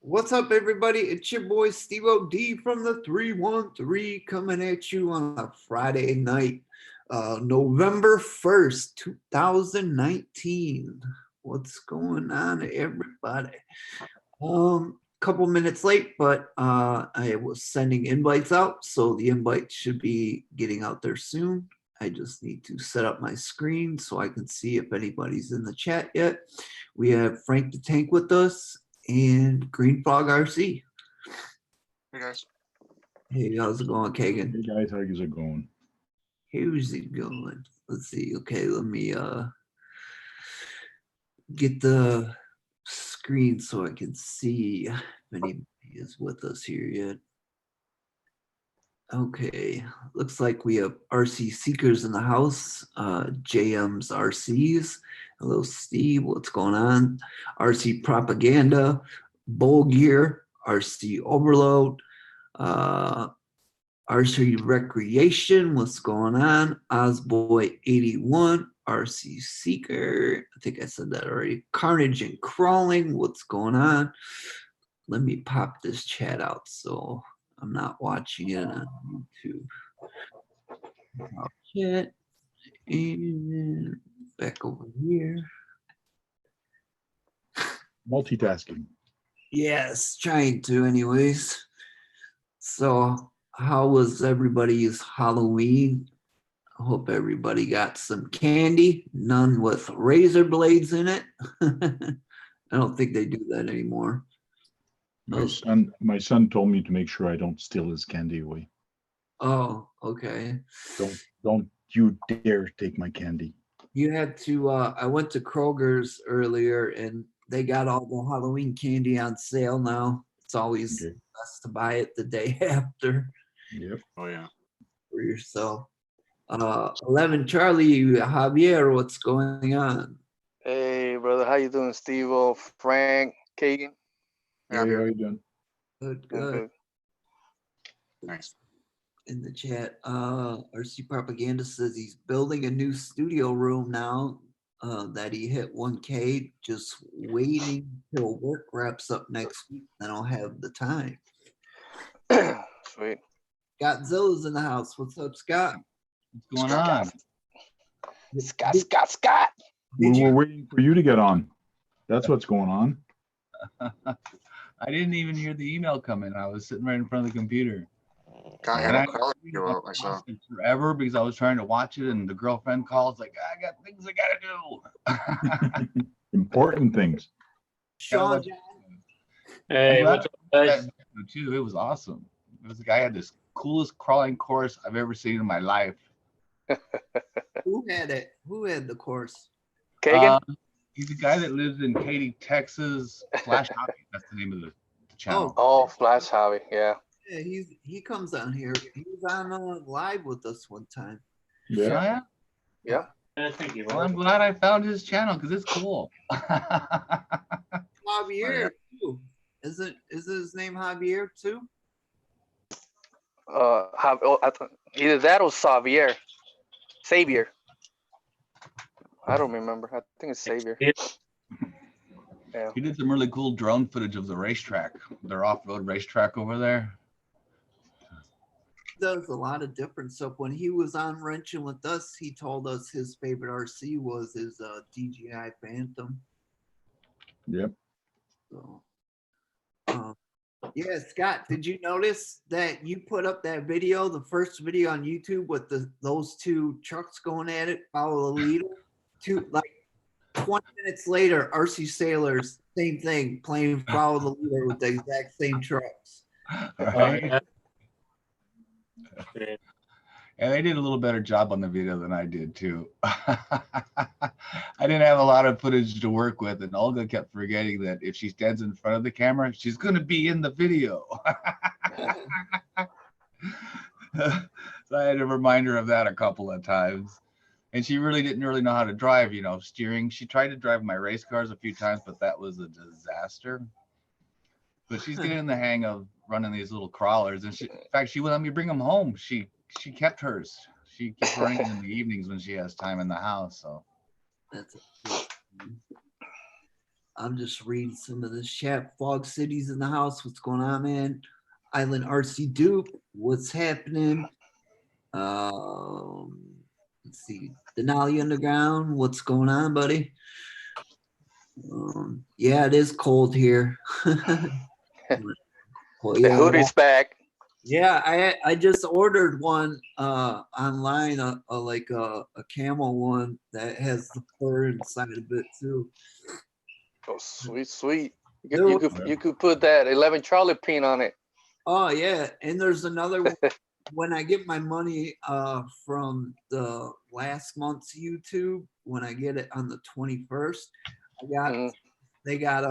What's up, everybody? It's your boy STEVO D from the 313 coming at you on a Friday night, November 1st, 2019. What's going on, everybody? Couple minutes late, but I was sending invites out, so the invites should be getting out there soon. I just need to set up my screen so I can see if anybody's in the chat yet. We have Frank the Tank with us and Green Frog RC. Hey guys. Hey, how's it going, Kagan? Hey guys, how's it going? How's it going? Let's see. Okay, let me get the screen so I can see if anybody is with us here yet. Okay, looks like we have RC Seekers in the house, JM's RCs. Hello, Steve, what's going on? RC Propaganda, Bull Gear, RC Overload, RC Recreation, what's going on? Ozboy81, RC Seeker, I think I said that already. Carnage and Crawling, what's going on? Let me pop this chat out so I'm not watching it on YouTube. Chat and back over here. Multitasking. Yes, trying to anyways. So how was everybody's Halloween? I hope everybody got some candy, none with razor blades in it. I don't think they do that anymore. My son told me to make sure I don't steal his candy away. Oh, okay. Don't you dare take my candy. You had to, I went to Kroger's earlier and they got all the Halloween candy on sale now. It's always best to buy it the day after. Yep. Oh yeah. For yourself. 11 Charlie, Javier, what's going on? Hey, brother, how you doing, Steve? Frank, Kagan? Hey, how you doing? Good, I'm good. Nice. In the chat, RC Propaganda says he's building a new studio room now that he hit 1K, just waiting till work wraps up next week, then I'll have the time. Sweet. Godzilla's in the house. What's up, Scott? What's going on? Scott. We were waiting for you to get on. That's what's going on. I didn't even hear the email come in. I was sitting right in front of the computer. I had a call you out, I saw. Forever because I was trying to watch it, and the girlfriend calls like, "I got things I gotta do." Important things. Sean, Hey, what's up, guys? Too, it was awesome. It was the guy had this coolest crawling course I've ever seen in my life. who had it? Who had the course? Kagan? He's a guy that lives in Katy, Texas. Flash Hobby, that's the name of the channel. Oh, Flash Hobby, yeah. Yeah, he comes on here. He was on live with us one time. Yeah. Yeah. Thank you. Well, I'm glad I found his channel because it's cool. Javier too. Is his name Javier too? Either that or Xavier. Xavier. I don't remember. I think it's Xavier. Yeah. He did some really cool drone footage of the racetrack, their off-road racetrack over there. Does a lot of different stuff. When he was on Wrenching with us, he told us his favorite RC was his DJI Phantom. Yep. So, yeah, Scott, did you notice that you put up that video, the first video on YouTube with those two trucks going at it, follow the leader? Like 20 minutes later, RC Sailors, same thing, playing follow the leader with the exact same trucks. Right? And they did a little better job on the video than I did too. I didn't have a lot of footage to work with, and Olga kept forgetting that if she stands in front of the camera, she's going to be in the video. So I had to remind her of that a couple of times. And she really didn't know how to drive, steering. She tried to drive my race cars a few times, but that was a disaster. But she's getting the hang of running these little crawlers. And in fact, she would let me bring them home. She kept hers. She keeps running in the evenings when she has time in the house. So That's I'm just reading some of this chat. Fog City's in the house. What's going on, man? Island RC Dupe. What's happening? Let's see. Denali Underground. What's going on, buddy? Yeah, it is cold here. Well, The hoodie's back. yeah, I just ordered one online, like a camel one that has the fur inside of it too. Oh, sweet, sweet. There You could put that 11 Charlie pin on it. Oh yeah, and there's another one. When I get my money from the last month's YouTube, when I get it on the 21st, they got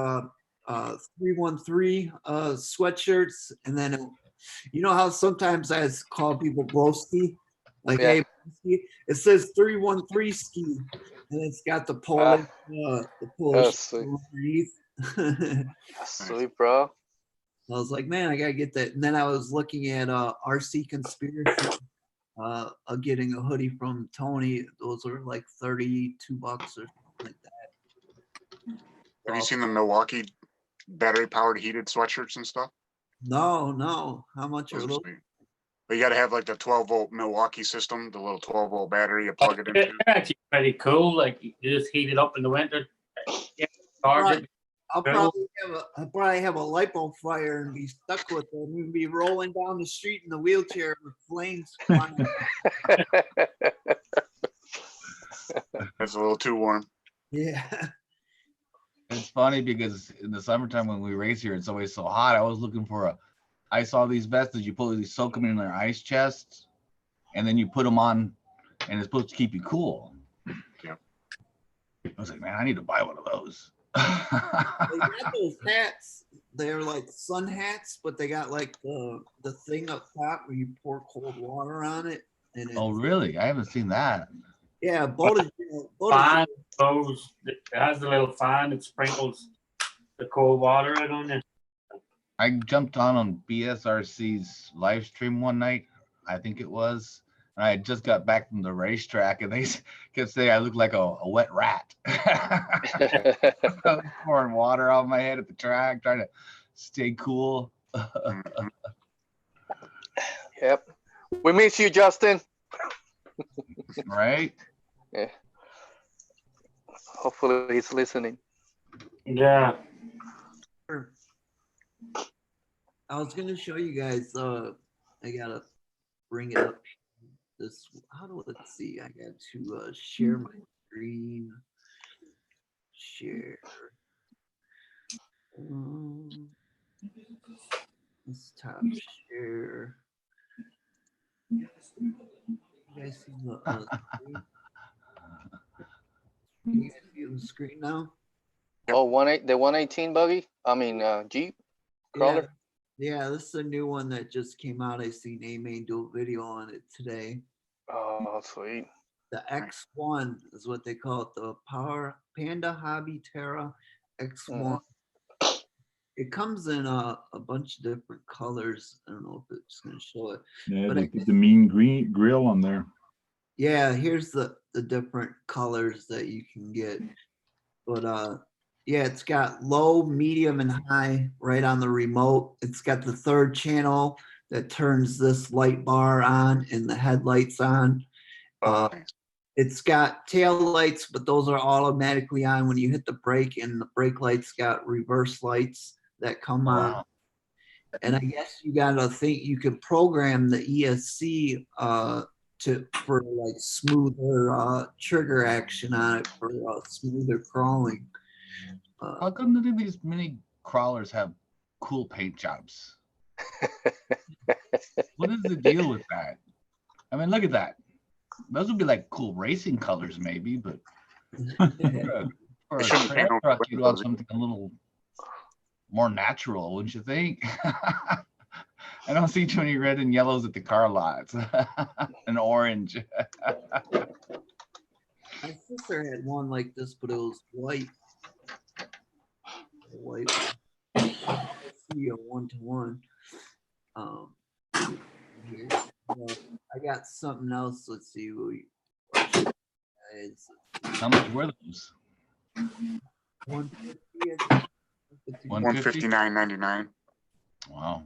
313 sweatshirts, and then you know how sometimes I call people broski, like Yeah. hey, broski? It says 313 ski, and it's got the Polish sweet. underneath. Sweet, bro. I was like, man, I gotta get that. And then I was looking at RC Conspiracy, getting a hoodie from Tony. Those are like $32 or something like that. Have you seen the Milwaukee battery powered heated sweatshirts and stuff? No. How much are Those are those? sweet. But you got to have like the 12-volt Milwaukee system, the little 12-volt battery you plug it into. They're actually pretty cool. Like you just heat it up in the winter. Yeah, charge it. I'll probably have a lipo fire and be stuck with it and be rolling down the street in the wheelchair with flames flying. It's a little too warm. Yeah. It's funny because in the summertime when we race here, it's always so hot. I was looking for I saw these vests that you soak them in their ice chests, and then you put them on, and it's supposed to keep you cool. Yeah. I was like, man, I need to buy one of those. They got those hats. They're like sun hats, but they got like the thing up top where you pour cold water on it. And Oh, really? I haven't seen that. Yeah, boated. Fan goes. It has a little fan that sprinkles the cold water out on it. I jumped on BSRC's live stream one night, I think it was. And I had just got back from the racetrack, and they kept saying I look like a wet rat. I was pouring water on my head at the track, trying to stay cool. Yep. We miss you, Justin. Right? Yeah. Hopefully he's listening. Yeah. I was gonna show you guys. I gotta bring it up. Let's see. I got to share my screen. Share. Let's tap share. You guys see the screen? Can you guys see the screen now? Oh, the 118 buggy? I mean, Jeep crawler? Yeah, this is a new one that just came out. I seen A-Main do a video on it today. Oh, sweet. The X1 is what they call it, the Panda Hobby Terra X1. It comes in a bunch of different colors. I don't know if it's going to show it. Yeah, But they put the mean green grill on there. Yeah, here's the different colors that you can get. But yeah, it's got low, medium, and high right on the remote. It's got the third channel that turns this light bar on and the headlights on. It's got tail lights, but those are automatically on when you hit the brake, and the brake lights got reverse lights that come on. And I guess you gotta think you can program the ESC for like smoother trigger action on it for smoother crawling. How come these mini crawlers have cool paint jobs? What is the deal with that? I mean, look at that. Those would be like cool racing colors, maybe, but for a trail truck, you'd want something a little more natural, wouldn't you think? I don't see too many red and yellows at the car lots. And orange. My sister had one like this, but it was white. White. See a 1-to-1. Here. I got something else. Let's see. How much were those? 150, I $159.99. Wow.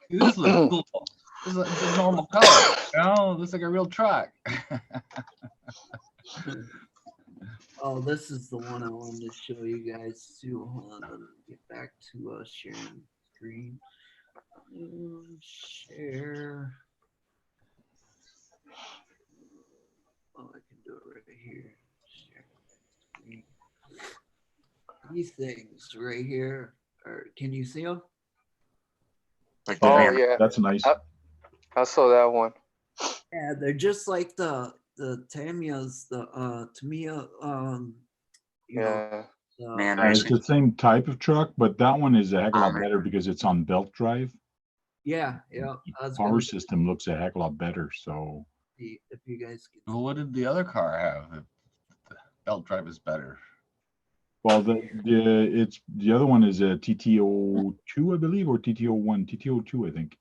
Dude, this looks cool. This is a normal color. You know, looks like a real truck. Oh, this is the one I wanted to show you guys too. Hold on, let me get back to sharing screen. Share. Oh, I can do it right here. Share screen. These things right here, can you see them? Like the Oh van. yeah, That's nice. I saw that one. Yeah, they're just like the Tamiya's, the Tamiya, you know, Yeah. Man It's racing. the same type of truck, but that one is a heck of a lot Bomber. better because it's on belt drive. yeah. The I was power gonna system looks a heck of a lot better. So see if you guys can. Well, what did the other car have? If the belt drive is better. well, the other one is a TTO2, I believe, or TTO1, TTO2, I think,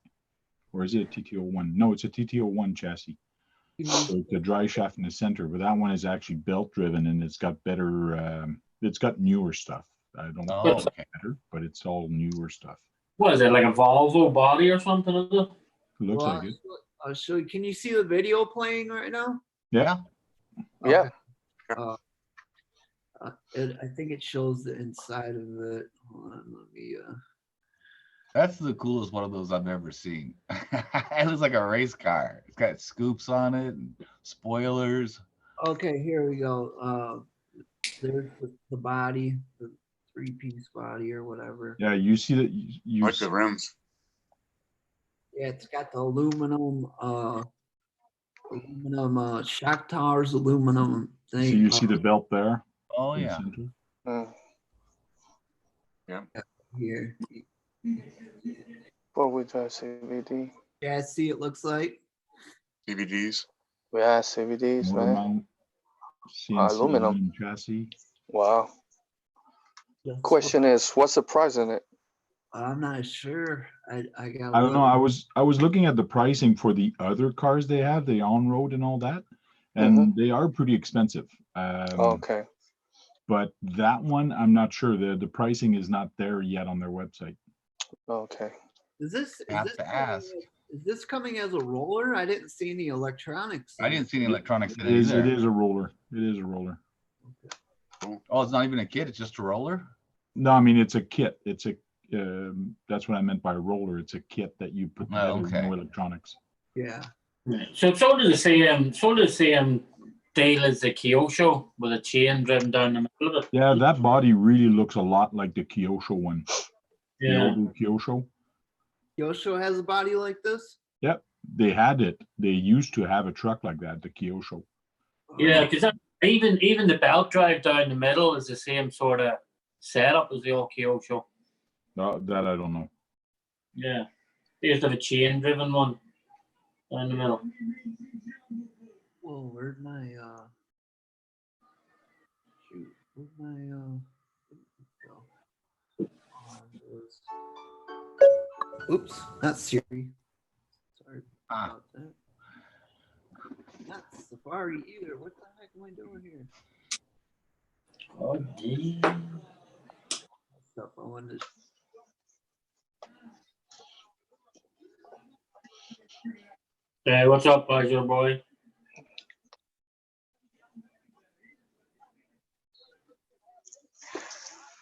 or is it TTO1? No, it's a TTO1 chassis. Can So you, it's a dry shaft in the center, but that one is actually belt driven and it's got better. It's got newer stuff. I don't know Oh, if it's okay. better, but it's all newer stuff. What is it, like a Volvo body or something? Is it? Looks well, like it. I'll show you. Can you see the video playing right now? Yeah. Yeah. Okay. I think it shows the inside of it. Hold on, let me. That's the coolest one of those I've ever seen. It looks like a race car. It's got scoops on it and spoilers. Okay, here we go. There's the body, the 3-piece body or whatever. Yeah, you see that you Like the rims. Yeah, it's got the aluminum shock towers, aluminum so thing. you see the belt there. Oh in the yeah. center? Here. Four-wheel drive CVD. Yeah, see, it looks like. DVDs. Yeah, CVDs, Motor man. mount, CNC Aluminum. chassis. Wow. Just Question is, what's the price in it? I'm not sure. I got. I don't know. I was looking at the pricing for the other cars they have, the on-road and all that, and they are pretty expensive. Okay. But that one, I'm not sure. The pricing is not there yet on their website. Okay. Is this Have to ask. Is this coming as a roller? I didn't see any electronics. I didn't see any electronics in It it is. It either. is a roller. It is a roller. Oh, it's not even a kit. It's just a roller. No, I mean it's a kit. It's a. That's what I meant by roller. It's a kit that you put together. okay. No electronics. Yeah. So does the same deal as the Kyosho with a chain driven down the middle of it. Yeah, that body really looks a lot like the Kyosho one. The Yeah. older Kyosho. Kyosho has a body like this? Yep, they had it. They used to have a truck like that, the Kyosho. Yeah, because even the belt drive down the middle is the same sort of setup as the old Kyosho. That I don't know. Yeah. They used to have a chain driven one down the middle. Whoa, where'd my shoot? Where'd my go? Oops, not Siri. Sorry about that. Not Safari either. What the heck am I doing here? Oh, gee. Stuff I wanted to. Hey, what's up, Azure boy?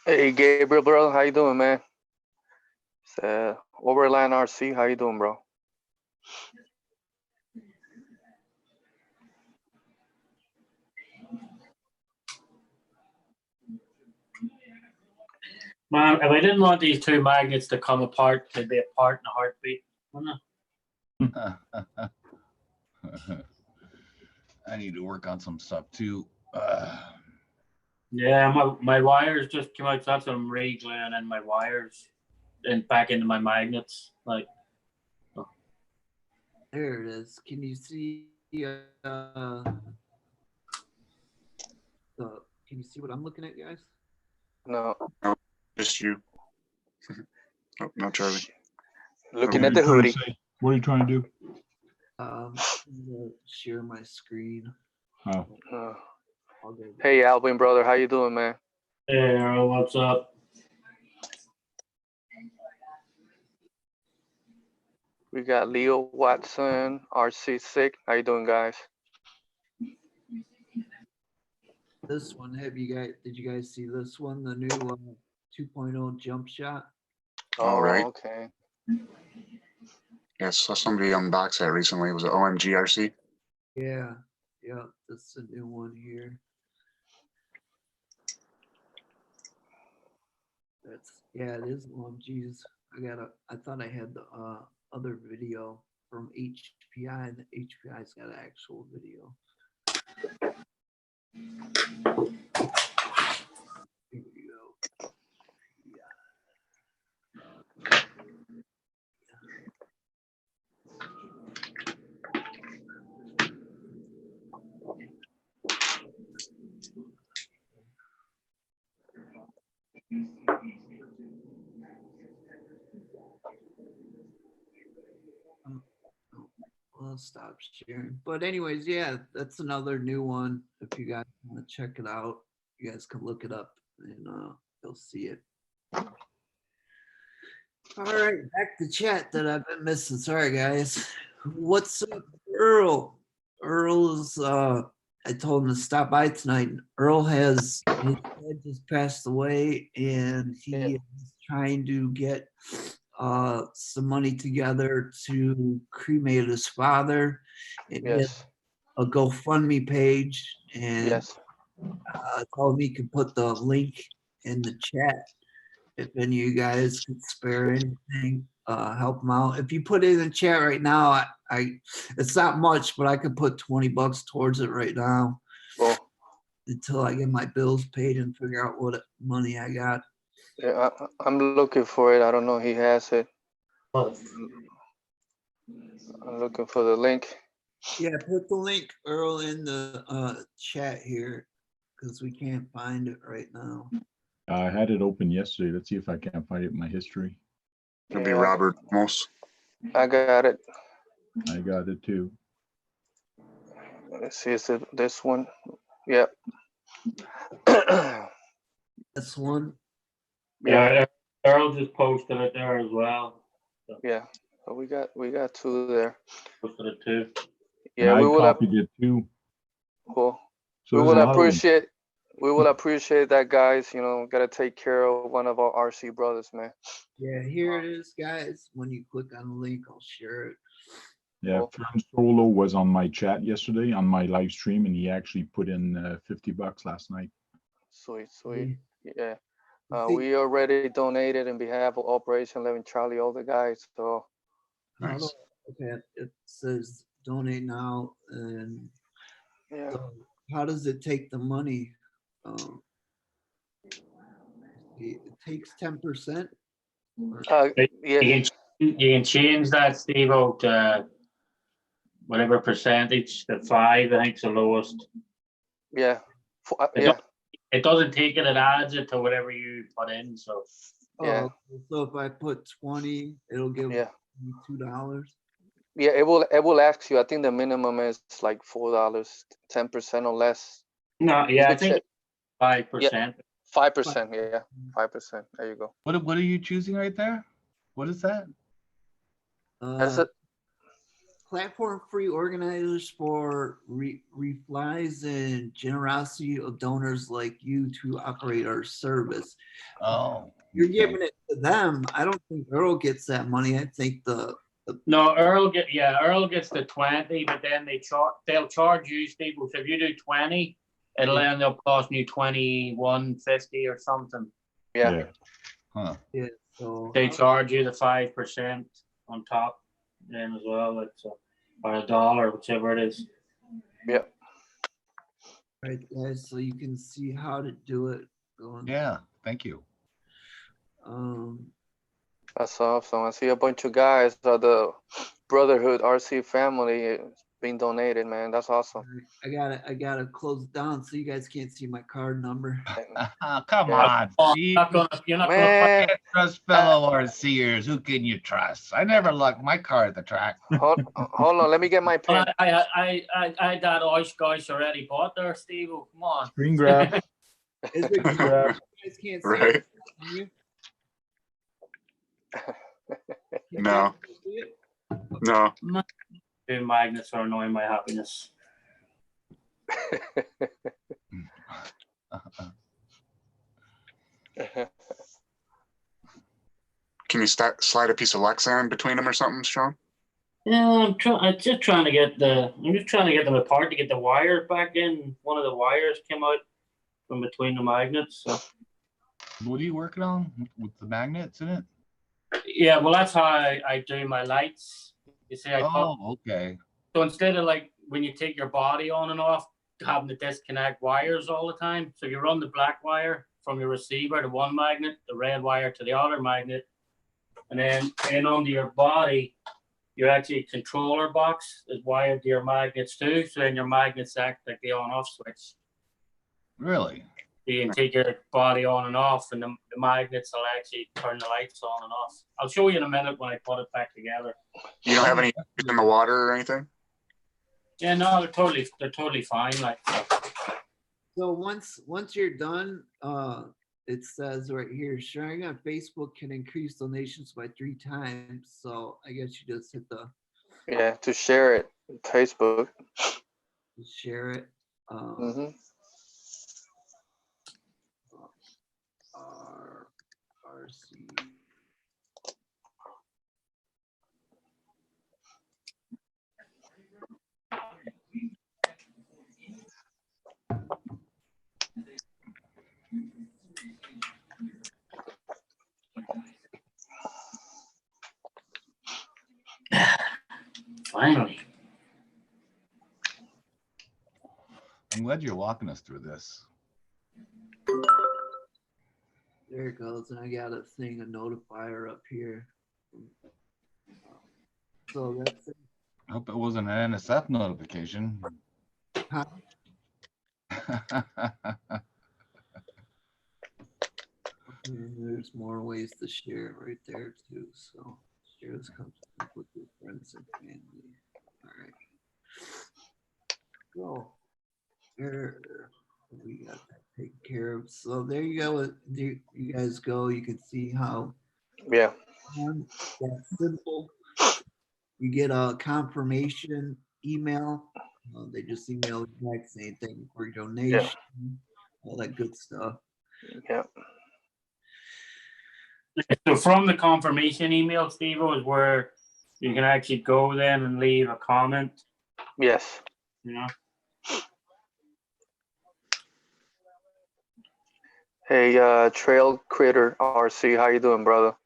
Hey, Gabriel, bro. How you doing, man? It's, Overland RC. How you doing, bro? Man, if I didn't want these two magnets to come apart, they'd be apart in a heartbeat, wouldn't I need to work on some stuff too. Yeah, my wires just came out. So that's what I'm re-gluing in my wires and back into my magnets. Like, There it is. Can you see? Can you see what I'm looking at, guys? No. Just you. Oh, no, Charlie. Looking What at are the you trying to hoodie. say? What are you trying to do? I'm gonna share my screen. Oh, Uh, I'll go Hey, Alvin, brother, how you doing, man? Hey, Earl, what's up? We got Leo Watson, RC6. How you doing, guys? This one, did you guys see this one? The new 2.0 jump shot? All right. Okay. Yes, saw somebody unbox that recently. It was an OMGRC. Yeah, yeah, that's the new one here. Yeah, it is long. Geez, I thought I had the other video from HPI. The HPI's got an actual video. Here we go. I'll stop sharing. But anyways, yeah, that's another new one. If you guys want to check it out, you guys can look it up and you'll see it. All right, back to chat that I've been missing. Sorry, guys. What's up, Earl? Earl's I told him to stop by tonight. Earl his dad just passed away, and he is trying to get some money together to cremate his father. And he has Yes. a GoFundMe page, and Yes. told me he could put the link in the chat. If any of you guys could spare anything, help him out. If you put it in the chat right now, I it's not much, but I could put $20 towards it right now Well, until I get my bills paid and figure out what money I got. yeah, I'm looking for it. I don't know. He has it. I'm looking for the link. Yeah, put the link, Earl, in the chat here because we can't find it right now. I had it open yesterday. Let's see if I can find it in my history. It'll be Yeah, Robert Moss. I got it. I got it too. Let's see, is it this one? Yep. This one. Yeah, Earl just posted it there as well. Yeah. So we got two there. Posted it too. Yeah, and we I will copied it too. cool. So We there's a will lot of them. appreciate that, guys. You know, gotta take care of one of our RC brothers, man. Yeah, here it is, guys. When you click on the link, I'll share it. Yeah, Cool. Fern Solo was on my chat yesterday on my live stream, and he actually put in $50 last night. Sweet. Yeah. See, We already donated in behalf of Operation 11 Charlie, all the guys. So Nice. okay, it says donate now, and yeah. so how does it take the money? It takes 10%. Yeah. You can change that, Steve, to whatever percentage, the 5, I think, is the lowest. Yeah. It It doesn't take it adds it to whatever you put in. So Yeah. So if I put 20, it'll give me $2. Yeah, it will ask you. I think the minimum is like $4, 10% or less. no, You yeah, I could think check. 5%. 5%. Yeah, 5%. There you go. What are you choosing right there? What is that? That's it. Platform-free organizers for replies and generosity of donors like you to operate our service. Oh, You're giving it to them. I don't think Earl gets that money. I think No, Earl gets the 20, but then they'll charge you, Steve. So if you do 20, it'll end up costing you $21.50 or something. Yeah. huh. yeah, so They charge you the 5% on top then as well. It's or $1, whichever it is. Yeah. right, guys, so you can see how to do it. Yeah, thank you. That's awesome. I see a bunch of guys of the Brotherhood RC family being donated, man. That's awesome. I gotta close it down so you guys can't see my card number. Come Yeah. on, Oh, Steve. you're not gonna Man, Can't trust fellow RCers. Who can you trust? I never lock my car at the track. hold on. Let me get my pen. I that ice guys already bought there, Steve. Come on. Screen grab. Is it Screen grab. you guys can't see Right. it? Can you? You No. can't see it? No. Two magnets are annoying my happiness. Can you slide a piece of Lexan between them or something, Sean? Yeah, I'm just trying to get them apart to get the wires back in. One of the wires came out from between the magnets. So What are you working on with the magnets in it? yeah, well that's how I do my lights. You see, Oh, okay. so instead of like when you take your body on and off, having to disconnect wires all the time. So you run the black wire from your receiver to one magnet, the red wire to the other magnet, and then onto your body, your actually controller box is wired to your magnets too. So then your magnets act like the on-off switch. Really? You can take your body on and off, and the magnets will actually turn the lights on and off. I'll show you in a minute when I put it back together. You don't have any in the water or anything? Yeah, no, they're totally fine. Like, So once you're done, it says right here, sharing on Facebook can increase donations by 3 times. So I guess you just hit the Yeah, to share it on Facebook. share it. Hmm. RC. finally. I'm glad you're walking us through this. There it goes. And I got a thing, a notifier up here. So that's it. I hope it wasn't an NSF notification. Huh? And there's more ways to share it right there too. So share this content with your friends and family. All right. So there we got that taken care of. So there you go. There you guys go. You can see how Yeah. that's simple. You get a confirmation email. They just email you back saying thank you for your donation, all that good stuff. Yeah. So from the confirmation email, Steve, is where you can actually go then and leave a comment. Yes. You know. Hey, Trail Critter RC, how you doing, brother?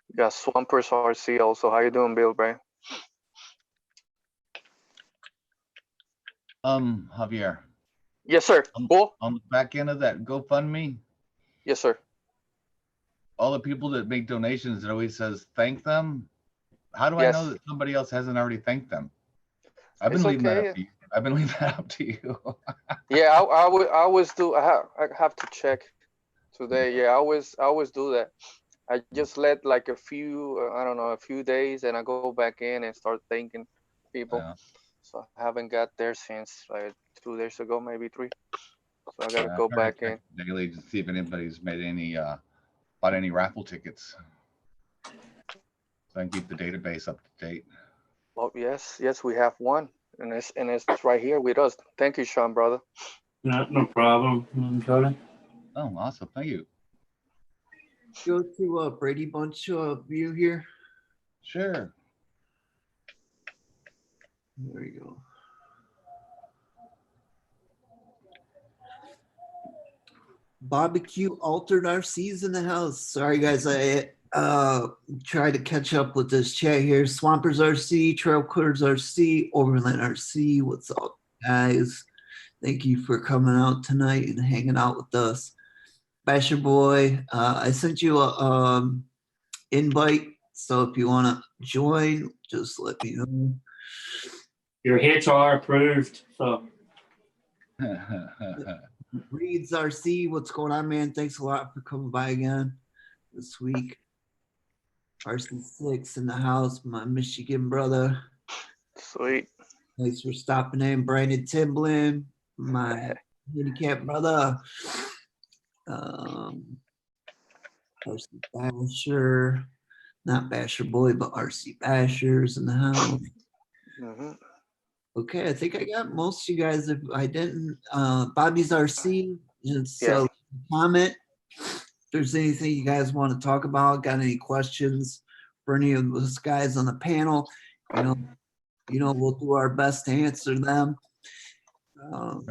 You got Swampers RC also. How you doing, Bill, Bray? Javier, Yes, sir. Cool. on the back end of that GoFundMe, Yes, sir. all the people that make donations, it always says thank them. How do I know Yes. that somebody else hasn't already thanked them? I've been It's leaving that okay. up to you. I've been leaving that up to you. Yeah, I always do. I have to check today. Yeah, I always do that. I just let like a few, I don't know, a few days, and I go back in and start thanking people. Yeah. So I haven't got there since like 2 days ago, maybe 3. So I gotta Yeah, go I try to back in. check daily to see if anybody's made any bought any raffle tickets. So I can keep the database up to date. Oh yes, we have one, and it's right here with us. Thank you, Sean, brother. No problem. Jordan. Oh, awesome. Thank you. Go to Brady Bunch view here. Sure. There you go. Barbecue Altered RC's in the house. Sorry guys, I tried to catch up with this chat here. Swampers RC, Trail Critters RC, Overland RC. What's up, guys? Thank you for coming out tonight and hanging out with us. Basher Boy, I sent you a invite, so if you want to join, just let me know. You're HR approved, so Reeds RC, what's going on, man? Thanks a lot for coming by again this week. RC6 in the house, my Michigan brother. Sweet. Thanks for stopping in. Brandon Timblin, my handicap brother. RC Basher, not Basher Boy, but RC Bashers in the house. Mhm. Okay, I think I got most of you guys. If I didn't, Bobby's RC, just Yeah. comment. If there's anything you guys want to talk about, got any questions for any of those guys on the panel, we'll do our best to answer them.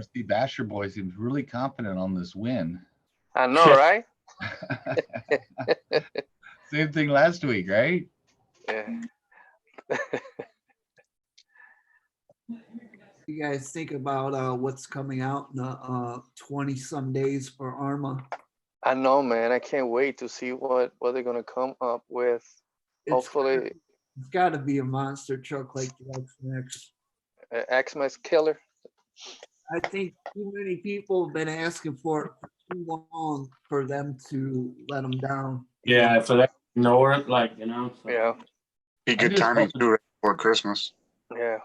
Steve Basher boy seems really confident on this win. I know, right? Same thing last week, right? Yeah. You guys think about what's coming out in the 20-some days for ARMA? I know, man. I can't wait to see what they're gonna come up with. Hopefully, It's got to be a monster truck like the X-Max. X-Max killer. I think too many people have been asking for it for too long for them to let them down. yeah, for that ignore it, so. Yeah. Be good just timing hoping- too right before Christmas. Yeah.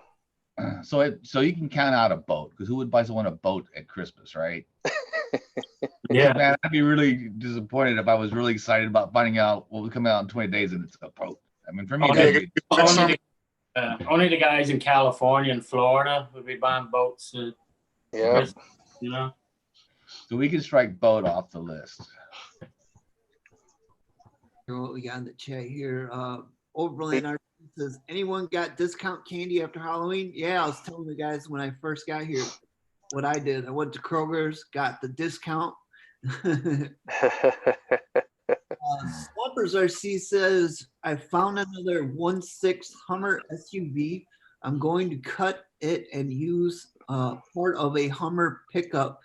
So you can count out a boat, because who would buy someone a boat at Christmas, right? Yeah. Man, I'd be really disappointed if I was really excited about finding out what would come out in 20 days and it's a boat. I mean, for me, Oh, that'd yeah. be- Only the guys in California and Florida would be buying boats. Yeah. so we can strike boat off the list. What we got in the chat here. Overland Art says, anyone got discount candy after Halloween? Yeah, I was telling the guys when I first got here what I did. I went to Kroger's, got the discount. Slumpers RC says, I found another 1.6 Hummer SUV. I'm going to cut it and use part of a Hummer pickup,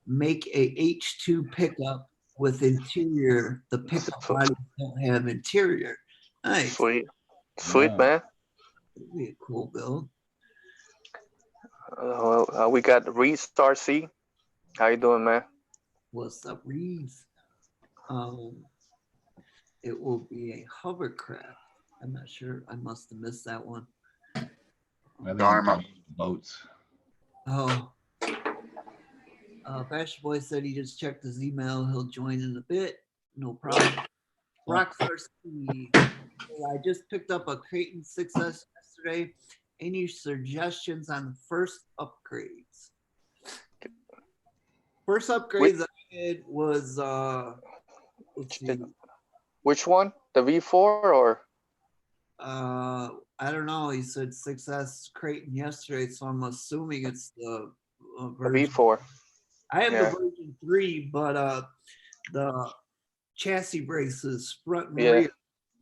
make a H2 pickup with interior. The pickup bodies don't have interior. Nice. Sweet, Yeah. man. That'd be a cool build. We got Reese RC. How you doing, man? What's up, Reeves? It will be a hovercraft. I'm not sure. I must have missed that one. I think Dharma. boats. Oh. Bash Boy said he just checked his email. He'll join in a bit. No problem. Rockstar C. I just picked up a Creighton 6S yesterday. Any suggestions on the first upgrades? First upgrades I did was let's see. Which one? The V4 or? I don't know. He said 6S Creighton yesterday, so I'm assuming it's the The version. V4. I have Yeah. the version 3, but the chassis braces, front and Yeah. rear,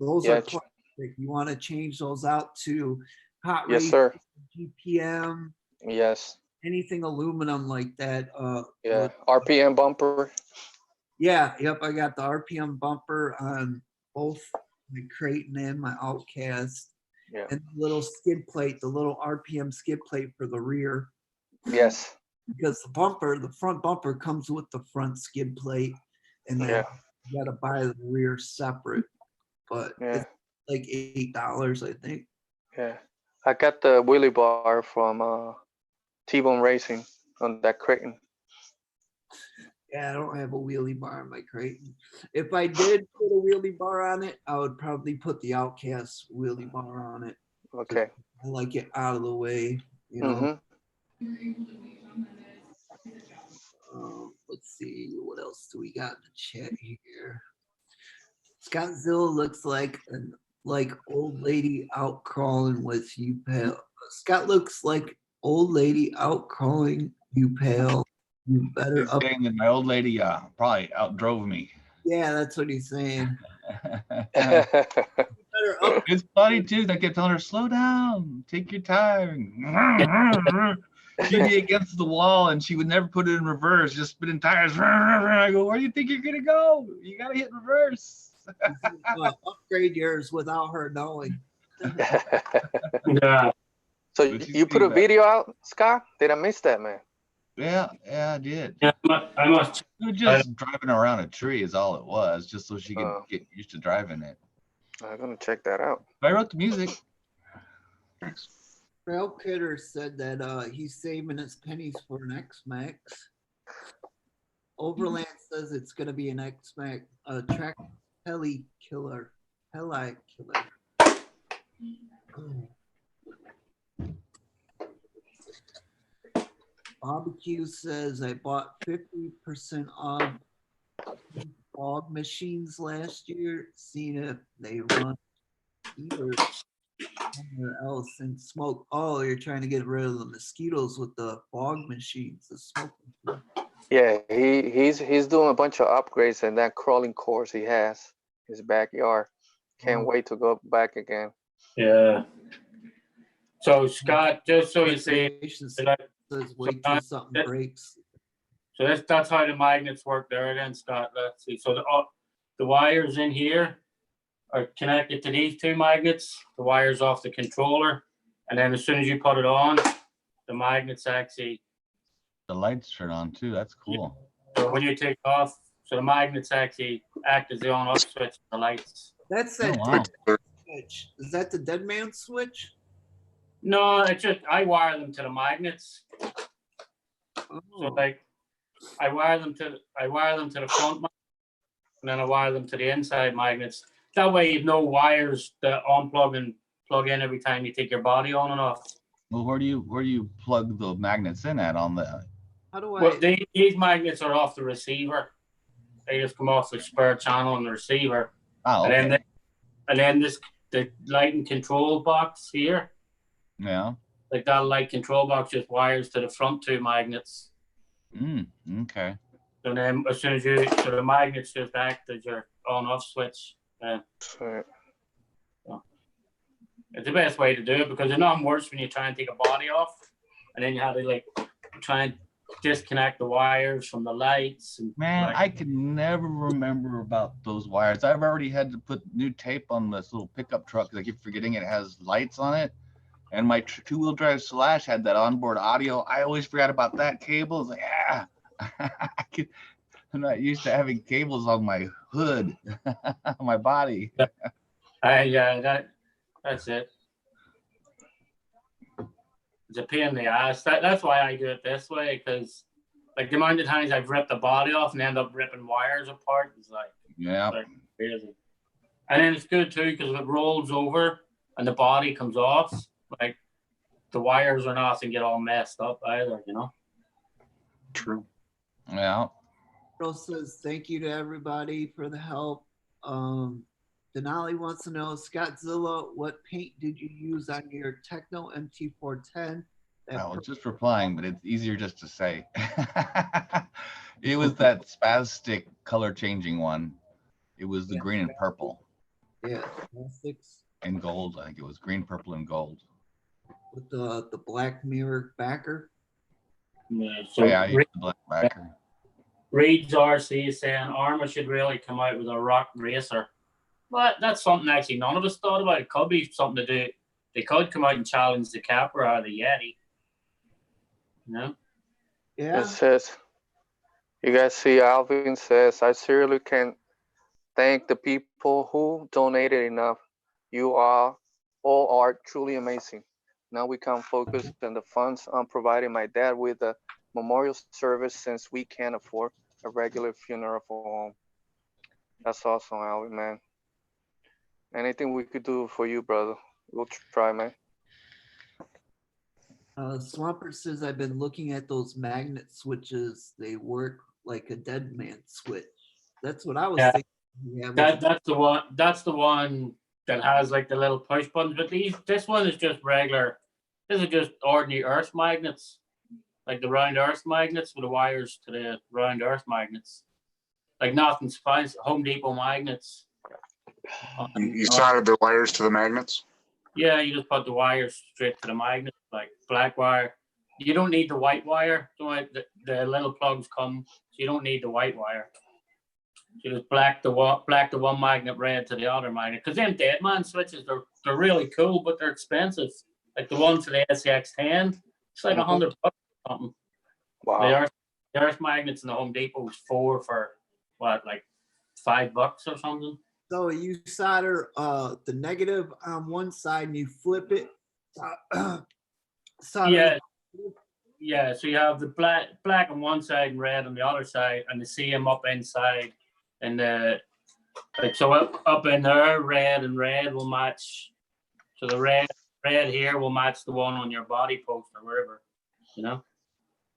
those Yeah. are plastic. You want to change those out to hot Yes, rate, sir. GPM, Yes. anything aluminum like that. Yeah. RPM bumper. Yeah, yep. I got the RPM bumper on both my Creighton and my Outcast. Yeah. And the little skid plate, the little RPM skid plate for the rear. Yes. Because the front bumper comes with the front skid plate, and then Yeah. you gotta buy the rear separate. But Yeah. it's like $8, I think. Yeah. I got the wheelie bar from T-Bone Racing on that Creighton. Yeah, I don't have a wheelie bar on my Creighton. If I did put a wheelie bar on it, I would probably put the Outcast wheelie bar on it. Okay. I like it out of the way, you know. Let's see, what else do we got in the chat here? Scottzilla looks like old lady out crawling with you, pal. Scott looks like old lady out crawling you, pal. You better He's up. saying that my old lady probably outdrove me. Yeah, that's what he's saying. Better up. It's funny too. I kept telling her, slow down, take your time. She'd be against the wall and she would never put it in reverse, just spinning tires. I go, where do you think you're gonna go? You gotta hit reverse. Upgrade yours without her knowing. Yeah. So What'd you you put see a back? video out, Scott? Did I miss that, man? Yeah, I did. Yeah, I must. We were just driving around a tree is all it was, just so she could Oh. get used to driving it. I'm gonna check that out. But I wrote the music. Trail Kidder said that he's saving his pennies for an X-Max. Overland says it's gonna be an X-Max track heli killer. Heli killer. Barbecue says I bought 50% off fog machines last year, seeing if they run either somewhere else and smoke. Oh, you're trying to get rid of the mosquitoes with the fog machines, the smoking. Yeah, he's doing a bunch of upgrades in that crawling course he has in his backyard. Can't wait to go back again. Yeah. So Scott, just so you see, Recreation so says wait till something breaks. that's how the magnets work there again, Scott. Let's see. So the wires in here are connected to these two magnets. The wires off the controller, and then as soon as you put it on, the magnets actually. The lights turn on too. That's cool. So when you take off, so the magnets actually act as the on-off switch for the lights. That's Oh, that wow. dead switch. Is that the dead man switch? No, it's just I wire them to the magnets. Oh. So like I wire them to the front magnet, and then I wire them to the inside magnets. That way you've no wires that unplug and plug in every time you take your body on and off. Well, where do you plug the magnets in at on the? How do Well, I? these magnets are off the receiver. They just come off the spare channel on the receiver. Oh, And okay. then the light and control box here, Yeah. like that light control box just wires to the front two magnets. Okay. And then as soon as so the magnets just act as your on-off switch. So, It's the best way to do it because it's not worse when you try and take a body off, and then you have to like try and disconnect the wires from the lights. And, Man, like, I can never remember about those wires. I've already had to put new tape on this little pickup truck because I keep forgetting it has lights on it. And my two-wheel drive Slash had that onboard audio. I always forgot about that cable. It's like, yeah, I'm not used to having cables on my hood, on my body. that's it. It's a pain in the ass. That's why I do it this way, because like the amount of times I've ripped the body off and end up ripping wires apart is like Yeah. crazy. And then it's good too because if it rolls over and the body comes off, like the wires are not and get all messed up either, you know. True. Yeah. Earl says thank you to everybody for the help. Denali wants to know, Scottzilla, what paint did you use on your Techno MT410? I was just replying, but it's easier just to say. It was that spastic color changing one. It was the green and purple Yeah, plastics and gold. I think it was green, purple, and gold. with the black mirror backer. Yeah, so Yeah, I used the black backer. Reed's RC is saying Arma should really come out with a rock racer. But that's something actually none of us thought about. It could be something to do. They could come out and challenge the Capra or the Yeti. You know? Yeah. it says, you guys see, Alvin says, I seriously can't thank the people who donated enough. You all are truly amazing. Now we can focus on the funds on providing my dad with a memorial service since we can't afford a regular funeral for home. That's awesome, Alvin, man. Anything we could do for you, brother, we'll try, man. Swamper says I've been looking at those magnet switches. They work like a dead man switch. That's what I was Yeah. thinking. Yeah, That's the one. That's the one that has like the little push buttons. But this one is just regular. This is just ordinary earth magnets, like the round earth magnets with the wires to the round earth magnets. Like nothing's fine. Home Depot magnets. You soldered the wires to the magnets? Yeah, you just put the wires straight to the magnet, like black wire. You don't need the white wire. The little plugs come, so you don't need the white wire. You just black the one magnet, red to the other magnet. Because them dead man switches, they're really cool, but they're expensive. Like the one for the SCX10, it's like $100 or something. Wow. The earth magnets in the Home Depot was 4 for what, like $5 or something. So you solder the negative on one side and you flip it. Solder Yeah. Yeah, so you have the black on one side and red on the other side, and the same up inside, and like so up in there, red and red will match. So the red here will match the one on your body post or wherever, you know.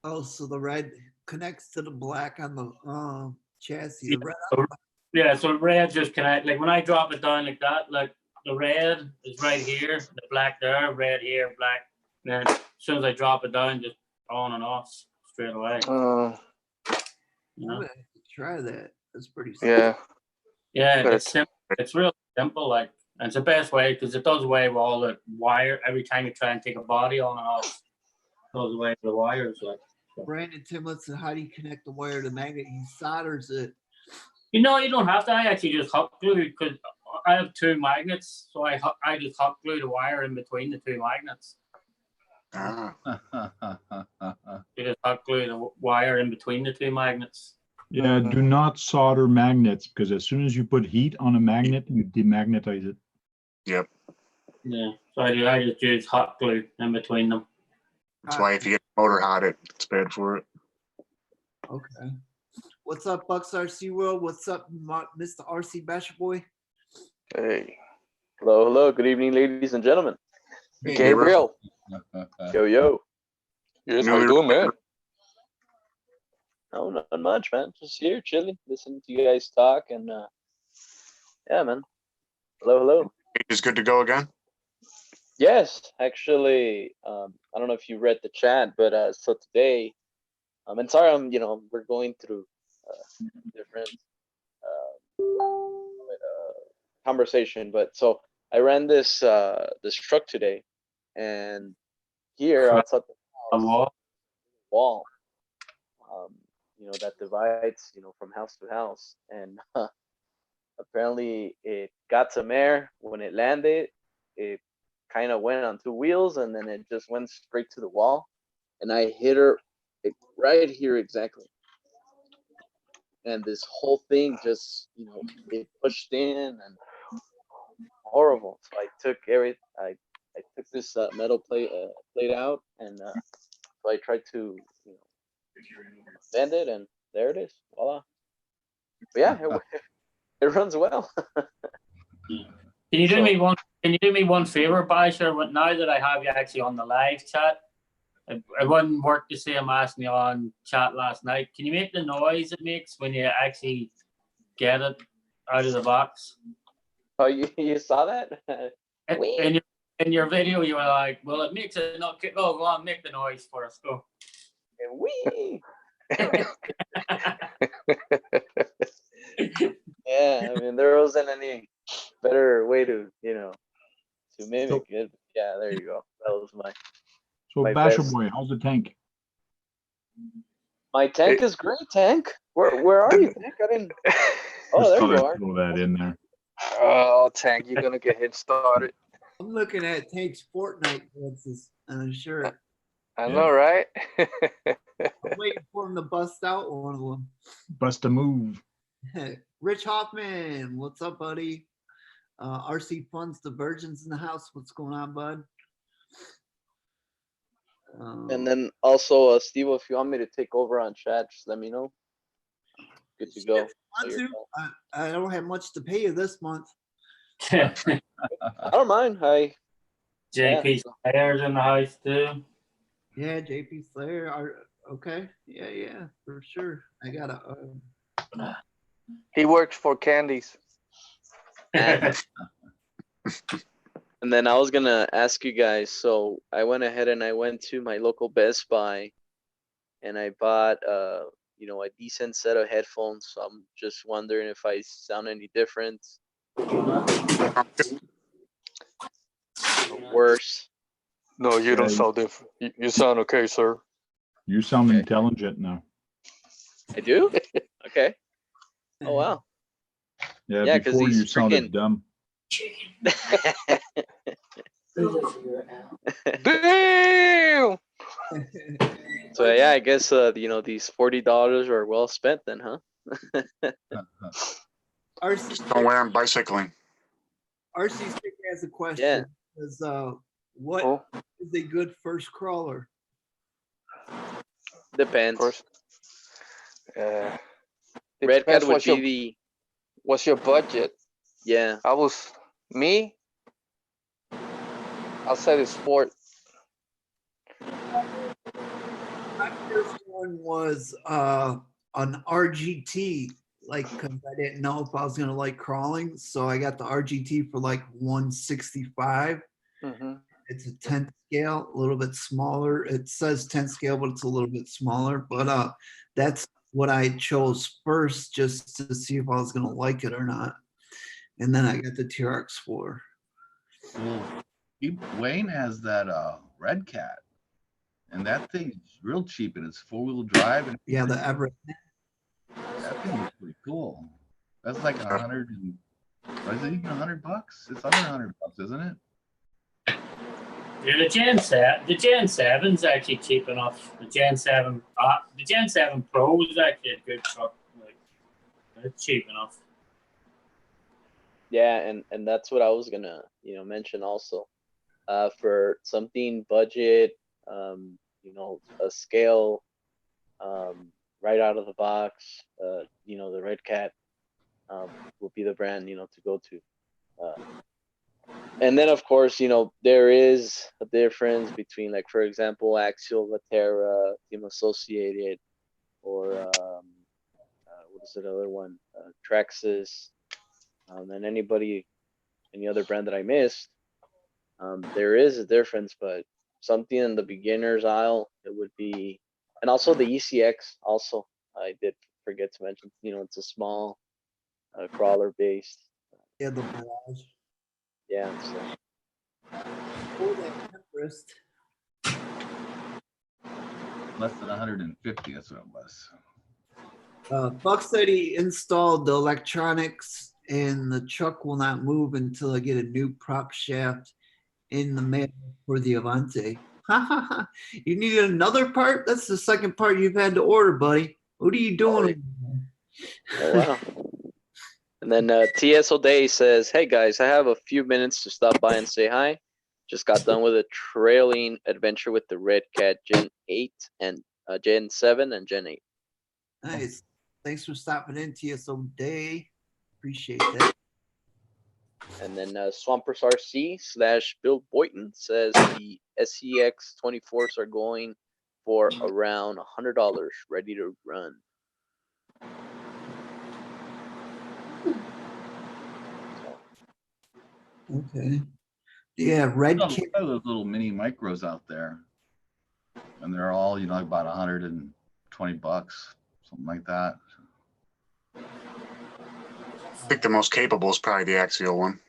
Oh, so the red connects to the black on the chassis. The red Yeah, so red just connect. Like when I drop it down like that, like the red is right here, the black there, red here, black. And then as soon as I drop it down, just on and off straight away. You I'm know? gonna have to try that. That's pretty Yeah. Yeah, Good. it's simple. It's real simple, like, and it's the best way because it does away with all the wire. Every time you try and take a body on and off, it goes away with the wires. Like, Brandon Timlin said, how do you connect the wire to the magnet? He solders it. you know, you don't have to. I actually just hot glue because I have 2 magnets, so I just hot glue the wire in between the 2 magnets. Ah, You just hot glue the wire in between the 2 magnets. Yeah, do not solder magnets because as soon as you put heat on a magnet, you demagnetize it. yep. Yeah, so I just use hot glue in between them. That's why if you get the motor hot, it's bad for it. Okay. What's up, Bucks RC World? What's up, Mr. RC Basher Boy? Hey. Hello, hello. Good evening, ladies and gentlemen. Hey, Gabriel. Yo, yo. Yes, how you doing, man? No, not much, man. Just here, chilling, listening to you guys talk, and yeah, man. Hello, hello. Is good to go again. Yes, actually, I don't know if you read the chat, but so today, and sorry, we're going through different conversation, but so I ran this truck today, and here outside the house, wall, that divides, from house to house, and apparently it got some air when it landed. It kind of went on 2 wheels, and then it just went straight to the wall, and I hit her right here exactly. And this whole thing just, it pushed in and horrible. So I took I took this metal plate out, and so I tried to bend it, and there it is. Voila. But yeah, it runs well. Can you do me one? Can you do me one favor, Basher? Now that I have you actually on the live chat, it wouldn't work the same as me on chat last night. Can you make the noise it makes when you actually get it out of the box? Oh, you saw that? In your video, you were like, "Well, it makes it not." Oh, go on, make the noise for us. Go. Wee. Yeah, I mean, there wasn't any better way to mimic it. Yeah, there you go. That was my. So My Basher best. Boy, how's the tank? My tank is great, Tank. Where are you, Tank? I didn't. Oh, Just there thought you I'd are. throw that in there. Oh, Tank, you're gonna get hit started. I'm looking at Tank's Fortnite dances on his shirt. I Yeah. know, right? I'm waiting for him to bust out one of them. Bust a move. Rich Hoffman, what's up, buddy? RC Funds, the Virgins in the house. What's going on, bud? And then also, Steve, if you want me to take over on chat, just let me know. Good to go. I don't have much to pay you this month. I don't mind. JP Slayer's in the house too. Yeah, JP Slayer. Okay. Yeah, for sure. I gotta. He works for Candies. And then I was gonna ask you guys. So I went ahead and I went to my local Best Buy, and I bought a decent set of headphones. So I'm just wondering if I sound any different, worse. No, you don't sound different. You sound okay, sir. You sound Okay. intelligent now. I do? Okay. Oh wow. Yeah, 'cause before these you sounded dumb. Damn. So yeah, I guess these $40 are well spent then, huh? Just don't wear them bicycling. RC Stick has a question. Yeah. Says, what Oh, is a good first crawler? Depends. first. It Red depends Cat would what's be your the what's your budget. yeah. I'll say the sport. My first one was an RGT, like, because I didn't know if I was gonna like crawling, so I got the RGT for like 165. Mm-hmm. It's a 10th scale, a little bit smaller. It says 10th scale, but it's a little bit smaller. But that's what I chose first, just to see if I was gonna like it or not. And then I got the TRX 4. Well, Wayne has that Red Cat, and that thing is real cheap, and it's 4-wheel drive, and Yeah, the Everett. that thing is pretty cool. That's like 100 and is it even $100? It's under $100, isn't it? Yeah, the Gen 7's actually cheap enough. The Gen 7 Pro is actually a good truck. Like, it's cheap enough. Yeah, and that's what I was gonna mention also. For something budget, a scale, right out of the box, the Red Cat would be the brand to go to. And then of course there is a difference between, like, for example, Axial, Vatera, Team Associated, or what is the other one, Traxxas, and any other brand that I missed. There is a difference, but something in the beginner's aisle, it would be, and also the ECX also, I did forget to mention, it's a small crawler based. Yeah, the Barrage. Yeah, so Oh, that Everest. Less than 150. That's what it was. Buck said he installed the electronics and the truck will not move until I get a new prop shaft in the mail for the Avante. You need another part? That's the second part you've had to order, buddy. What are you doing? oh wow. And then TSO Day says, "Hey guys, I have a few minutes to stop by and say hi. Just got done with a trailing adventure with the Red Cat Gen 8 and Gen 7 and Gen 8. Nice. Thanks for stopping in, TSO Day. Appreciate that. And then Swampers RC / Bill Boynton says the SEX 24s are going for around $100, ready to run. Okay. Yeah, Red There's Cat. a lot of those little mini micros out there, and they're all about $120, something like that. I think the most capable is probably the Axial one.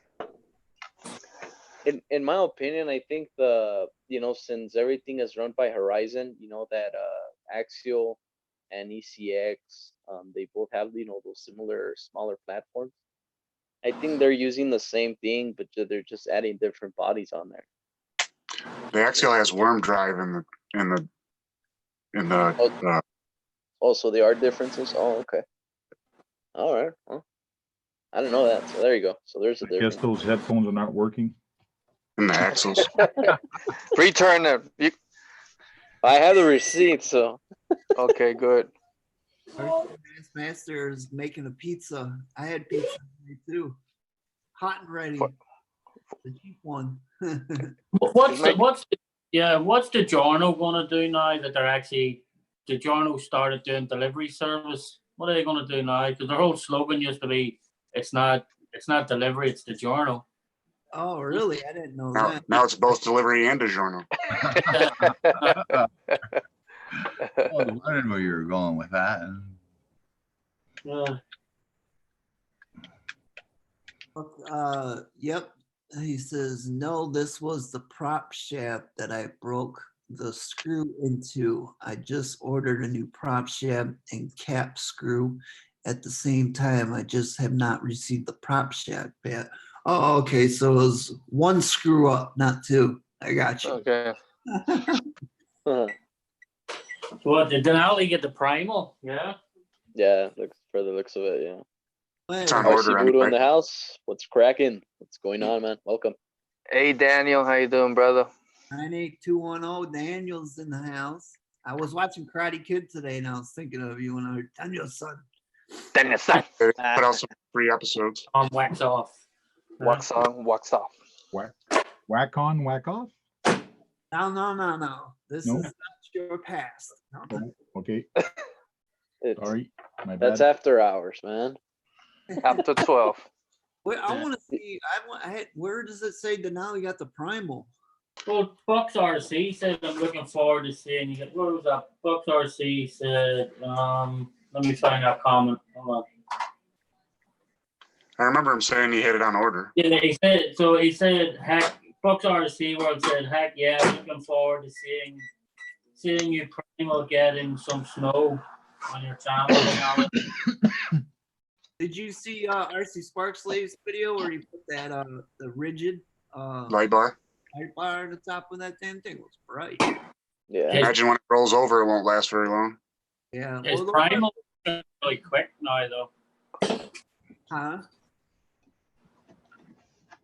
In my opinion, I think since everything is run by Horizon, that Axial and ECX, they both have those similar smaller platforms. I think they're using the same thing, but they're just adding different bodies on there. The Axial has worm drive in the Oh, so there are differences. Oh, okay. All right. Well, I didn't know that. So there you go. So there's a I guess difference. those headphones are not working. in the axles. Return them. I have the receipt, so Okay, good. Master is making a pizza. I had pizza today too. Hot and ready. The cheap one. What's the Giorno gonna do now that they're actually the Giorno started doing delivery service? What are they gonna do now? Because their whole slogan used to be it's not delivery, it's the Giorno. Oh, really? I didn't know Now, that. now it's both delivery and DiGiorno. I was wondering where you were going with that. Yep. He says, no, this was the prop shaft that I broke the screw into. I just ordered a new prop shaft and cap screw at the same time. I just have not received the prop shaft yet. Oh, okay. So it was one screw up, not two. I got you. Okay. Huh. What, did Denali get the primal? Yeah. Yeah, looks for the looks of it, yeah. It's on Well, order RC Voodoo in the anyway. house. What's cracking? What's going on, man? Welcome. Hey Daniel, how you doing, brother? 98210 Daniel's in the house. I was watching Karate Kid today and I was thinking of you when I heard Daniel's son. Daniel, son. They put out some free episodes. On wax off. Wax on, wax off. Whack on, whack off. No. This No? is not your past. No. Oh, okay. It's, Sorry, my that's bad. after hours, man. After 12. Wait, I want to see. Where does it say Denali got the primal? Well, Bucks RC said, I'm looking forward to seeing you. What was that? Bucks RC said, let me find that comment. Hold on. I remember him saying he had it on order. Yeah, he said, heck, Bucks RC World said, heck yeah, looking forward to seeing you primal getting some snow on your channel. Did you see RC Sparkslave's video where he put that the rigid Light bar. light bar on the top of that damn thing? It was bright. Yeah. His- Imagine when it rolls over, it won't last very long. Yeah. Is well, primal really quick now though? Huh?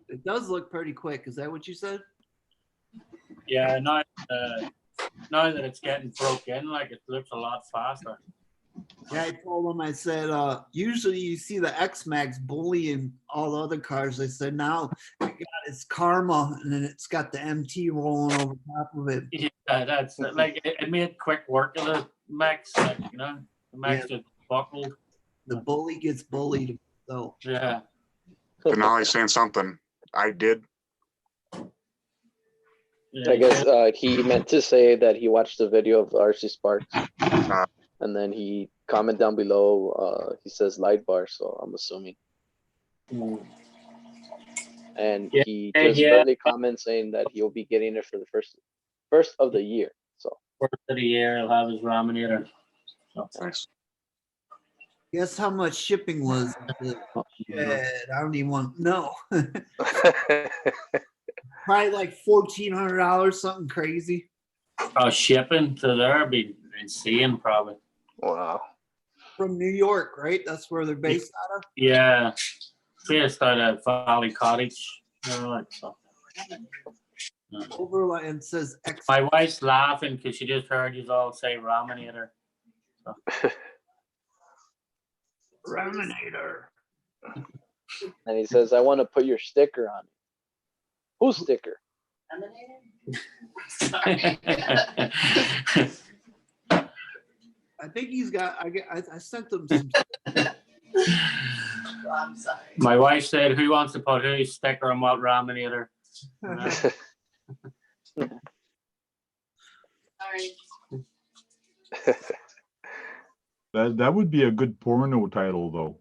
It does look pretty quick. Is that what you said? Yeah, now that it's getting broke in, like it looks a lot faster. Yeah, I told him, I said, usually you see the X-Max bullying all the other cars. I said, now it got its karma, and then it's got the MT rolling over top of it. Yeah, that's like it made quick work of the Max, like, you know, the Max just buckled. The bully gets bullied. So Yeah. Denali's saying something. I did. Yeah, I guess he meant to say that he watched the video of RC Sparks, and then he comment down below. He says light bar, so I'm assuming. And Yeah, he and just yeah. barely comments saying that he'll be getting it for the first of the year. So first of the year, he'll have his raminator. So. Nice. guess how much shipping was? Shit, I don't even want to know. Probably like $1,400, something crazy. Shipping to there be insane, probably. Wow. From New York, right? That's where they're based out of. Yeah, based out of Valley Cottage. Like so. Overland says X. My wife's laughing because she just heard you all say raminator. So. Raminator. and he says, I want to put your sticker on it. Whose sticker? I think he's got. I sent him some. I'm sorry. My wife said, "Who wants to put whose sticker on what raminator?" That would be a good porno title, though.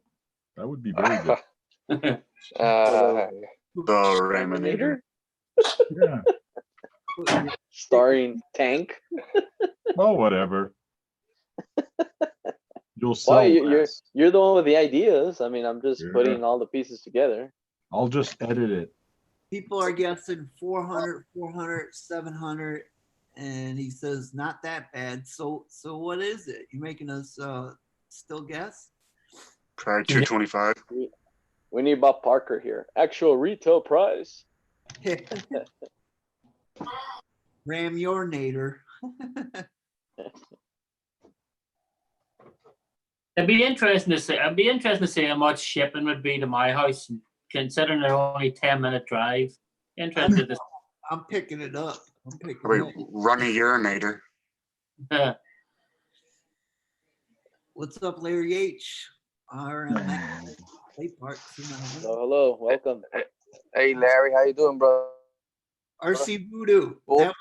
That would be very good. The Raminator. Yeah. Starring Tank. Well, whatever. You'll sell. Why that. you're the one with the ideas. I mean, I'm just Yeah. putting all the pieces together. I'll just edit it. People are guessing 400, 400, 700, and he says not that bad. So what is it? You making us still guess? Try 225. We need Bob Parker here. Actual retail price. Ram your nader. It'd be interesting to see. I'd be interested to see how much shipping would be to my house, considering they're only 10-minute drive. Interested to. I'm picking it up. Wait, run a urinator. What's up, Larry H? Late Parks. Hello, welcome. Hey Larry, how you doing, bro? RC Voodoo. Oh.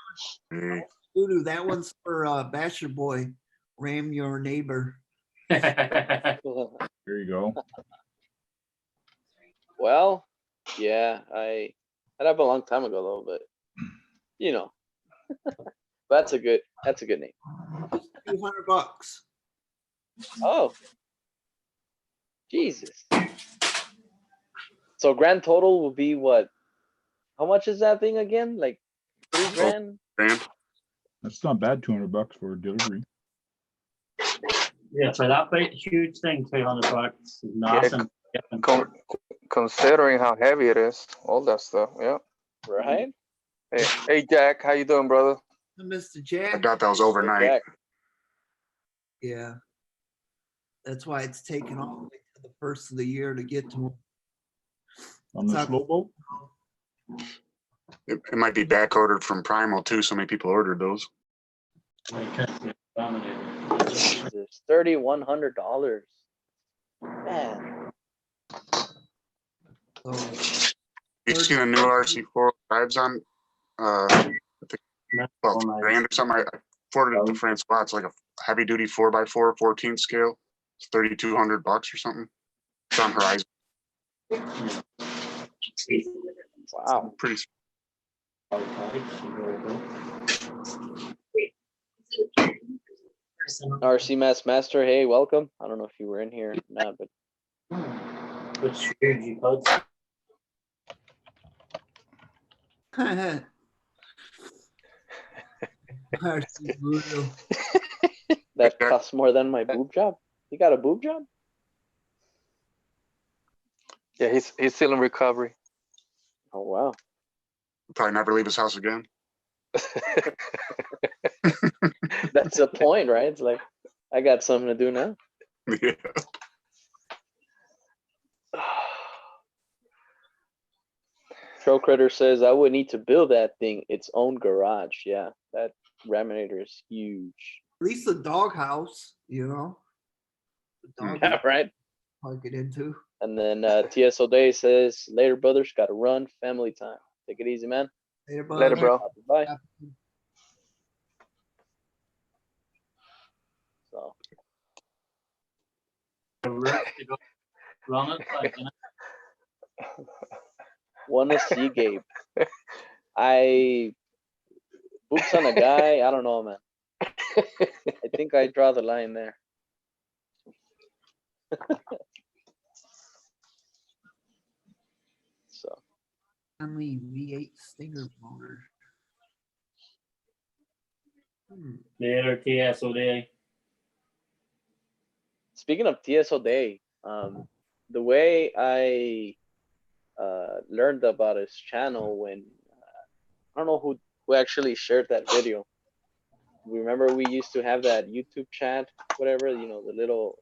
Voodoo. That one's for Basher Boy. Ram your neighbor. There you go. Well, yeah, I that happened a long time ago though, but you know, that's a good name. $200. Oh, Jesus! So grand total will be what? How much is that thing again? Like 3 grand? Grand. That's not bad. $200 for delivery. Yeah, for that big, huge thing, $300 is nothing. Considering how heavy it is, all that stuff. Yeah. Right? Hey, Jack, how you doing, brother? Mr. I Jack. thought that was Hey, overnight. Jack. Yeah. That's why it's taken all the way to the first of the year to get to him. On the slow boat? It might be back ordered from Primal too. So many people ordered those. Jesus, $3,100. Man. So You seen a new RC4 drives on? I think about $3,000 or something. I forwarded it to Francois. It's like a heavy duty 4x4 14 scale. It's $3,200 or something. It's on Horizon. Wow. Pretty. RC Mass Master, hey, welcome. I don't know if you were in here or not, but Which huge buds. RC Voodoo. that costs more than my boob job. You got a boob job? Yeah, he's still in recovery. Oh wow. Probably never leave his house again. That's the point, right? It's like I got something to do now. Yeah. Troll Critter says I would need to build that thing its own garage. Yeah, that Raminator is huge. At least the doghouse, you know. The dog Yeah, right. park it into. And then TSO Day says later, brothers. Got to run. Family time. Take it easy, man. Later, bro. Bye. So Run it, like, you know. wanna see Gabe. I boots on a guy. I don't know, man. I think I draw the line there. So Family V8 Stinger motor. Later, TSOD. speaking of TSO Day, the way I learned about his channel when I don't know who actually shared that video. Remember we used to have that YouTube chat, whatever, you know, the little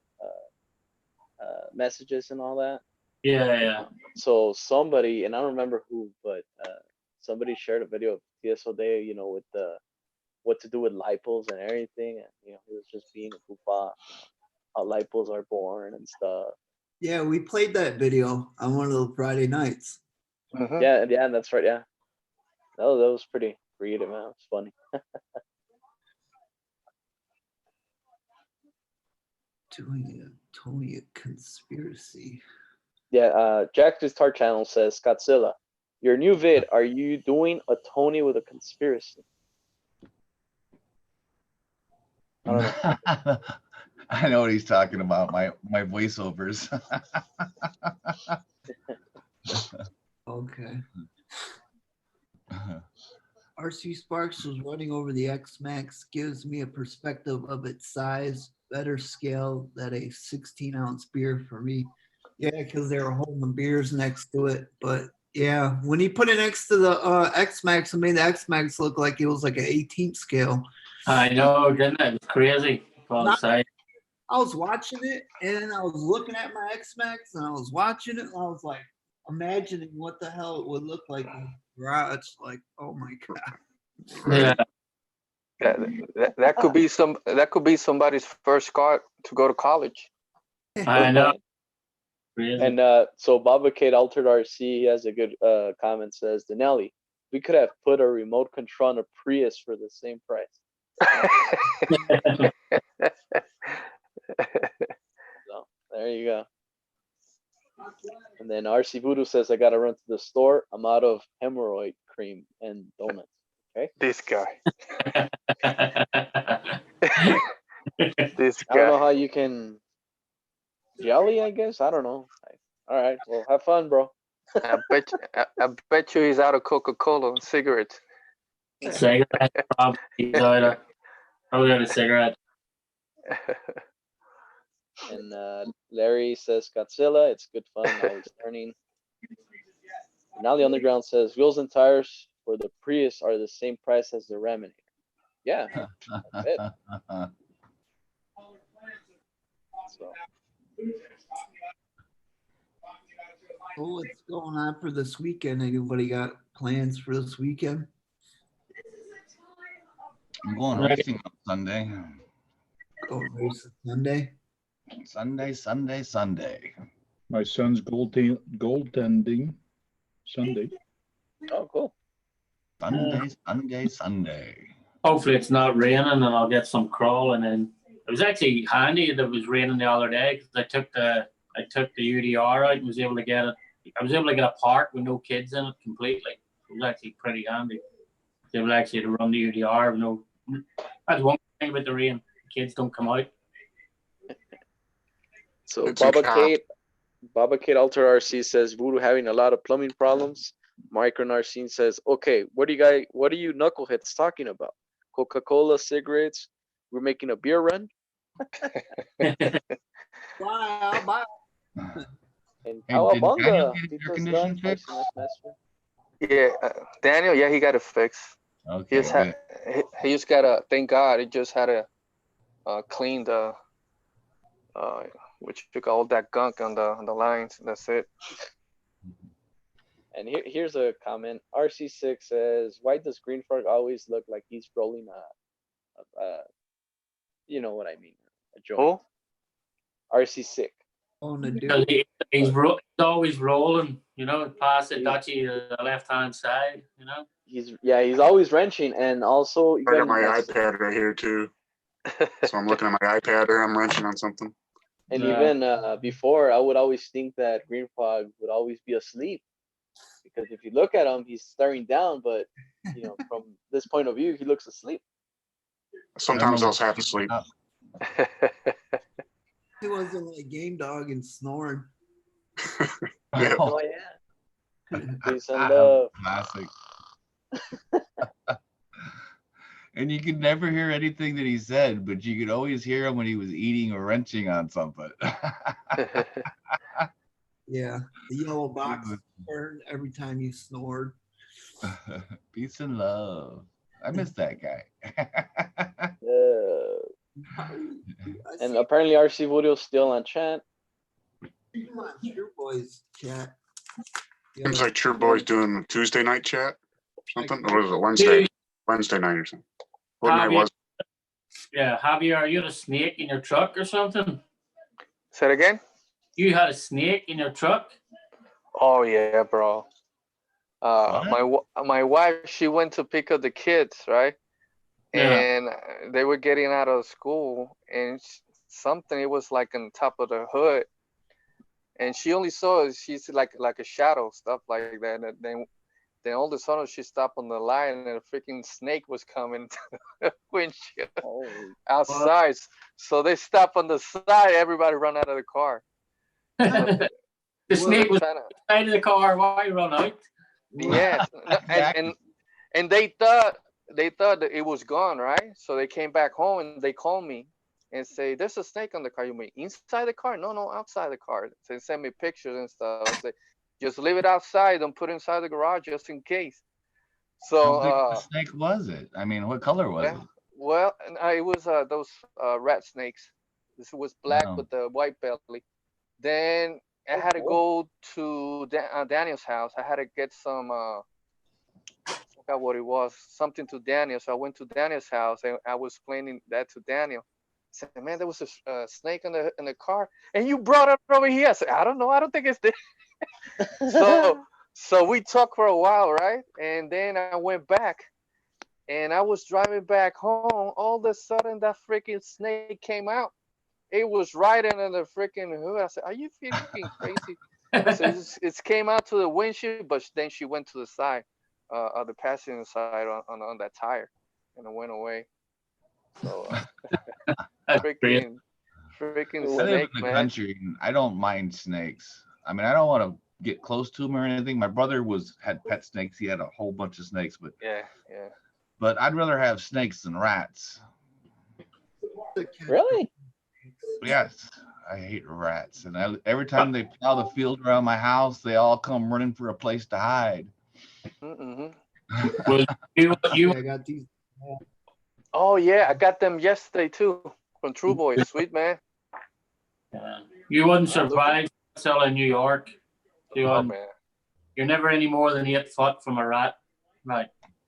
messages and all that. Yeah. So somebody, and I don't remember who, but somebody shared a video of TSO Day, you know, with the what to do with lipos and everything, and you know, he was just being a goofball, how lipos are born and stuff. Yeah, we played that video on one of the Friday nights. Mhm. Yeah, that's right. Yeah, that was pretty creative, man. It was funny. Doing a Tony conspiracy. Yeah, Jack Star Channel says, Godzilla, your new vid, are you doing a Tony with a conspiracy? I don't know. I know what he's talking about. My voiceovers. Okay. RC Sparks was running over the X-Max, gives me a perspective of its size, better scale than a 16-ounce beer for me. Yeah, because they were holding beers next to it. But yeah, when he put it next to the X-Max, it made the X-Max look like it was like an 18th scale. I know, didn't it? It was crazy. On site. I was watching it and I was looking at my X-Max and I was watching it and I was like imagining what the hell it would look like in the garage. Like, oh my God. Yeah. That could be somebody's first car to go to college. I know. Crazy. And so Baba Kate Altered RC, he has a good comment, says, Denelli, we could have put a remote control on a Prius for the same price. So there you go. And then RC Voodoo says, I gotta run to the store. I'm out of hemorrhoid cream and donuts. Okay. This guy. This I don't know guy. how you can jelly, I guess. I don't know. All right. Well, have fun, bro. I bet you he's out of Coca-Cola and cigarettes. Cigarette, probably. He's out of, probably out of cigarette. And Larry says Godzilla, it's good fun, always learning. And now the underground says wheels and tires for the Prius are the same price as the Raminator. Yeah. I bet. So Oh, what's going on for this weekend? Anybody got plans for this weekend? I'm going racing on Sunday. Oh, race Sunday. Sunday. My son's goaltending Sunday. oh cool. Sunday. Hopefully it's not raining and I'll get some crawling in. It was actually handy that it was raining the other day because I took the UDR out and was able to get it. I was able to get a park with no kids in it completely. It was actually pretty handy. I was able actually to run the UDR with no. That's one thing about the rain. Kids don't come out. So It's a Baba Kate Alter RC says Voodoo having a lot of plumbing problems. Micro Narcine says, okay, what are you knuckleheads talking about? Coca-Cola, cigarettes, we're making a beer run? Bye. And Hey, did Cowabunga, Daniel get his air Tito's condition done, fixed? Tyson Master. Yeah, Daniel. Yeah, he got it fixed. Okay, good. He just gotta. Thank God, he just had to clean the which took all that gunk on the lines. That's it. And here's a comment. RC6 says, why does Green Frog always look like he's rolling a you know what I mean, a joint? Oh, RC6. On the Because dude. he's always rolling, you know, past the dutchy to the left-hand side, you know. He's always wrenching, and also I got my iPad right here too. So I'm looking at my iPad or I'm wrenching on something. And Yeah. even before, I would always think that Green Frog would always be asleep, because if you look at him, he's staring down, but you know, from this point of view, he looks asleep. Sometimes I was half asleep. He wasn't like game dog and snoring. Yeah. Oh yeah. Peace and love. Classic. And you could never hear anything that he said, but you could always hear him when he was eating or wrenching on something. Yeah, the yellow box burned every time you snored. Peace and love. I miss that guy. And apparently RC Voodoo's still on chat. Come on, True Boys chat. Seems like True Boy's doing Tuesday night chat or something. Or was it Wednesday? Wednesday night or something. What night was it? Yeah, Javier, you had a snake in your truck or something? Say it again. You had a snake in your truck? Oh yeah, bro. My wife, she went to pick up the kids, right? Yeah. And they were getting out of school, and something, it was like on top of the hood, and she only saw, she's like a shadow, stuff like that. And then all of a sudden she stopped on the line, and a freaking snake was coming to the windshield outside. So they stopped on the side. Everybody run out of the car. The snake was inside of the car. Why run out? Yes, and they thought that it was gone, right? So they came back home and they called me and say, "There's a snake on the car." You mean inside the car? No, outside the car. So they sent me pictures and stuff. I said, just leave it outside. Don't put it inside the garage just in case. So how big of a snake was it? I mean, what color was it? Well, it was those rat snakes. This was black with the white belly. Then I had to go to Daniel's house. I had to get some, I forgot what it was, something to Daniel. So I went to Daniel's house and I was explaining that to Daniel. I said, man, there was a snake in the car, and you brought it over here. I said, I don't know. I don't think it's there. So we talked for a while, right? And then I went back, and I was driving back home. All of a sudden, that freaking snake came out. It was right under the freaking hood. I said, are you freaking crazy? So it came out to the windshield, but then she went to the side, of the passenger side on that tire, and it went away. So freaking I live snake, in the man. country, and I don't mind snakes. I mean, I don't want to get close to them or anything. My brother had pet snakes. He had a whole bunch of snakes, Yeah. but I'd rather have snakes than rats. Really? Yes, I hate rats, and every time they plow the field around my house, they all come running for a place to hide. Mm-hmm. Well, you I got these. Oh yeah, I got them yesterday too from True Boy. Sweet man. you wouldn't Yeah, look- survive selling New York. You Oh wouldn't. man. You're never any more than 8 foot from a rat. Right.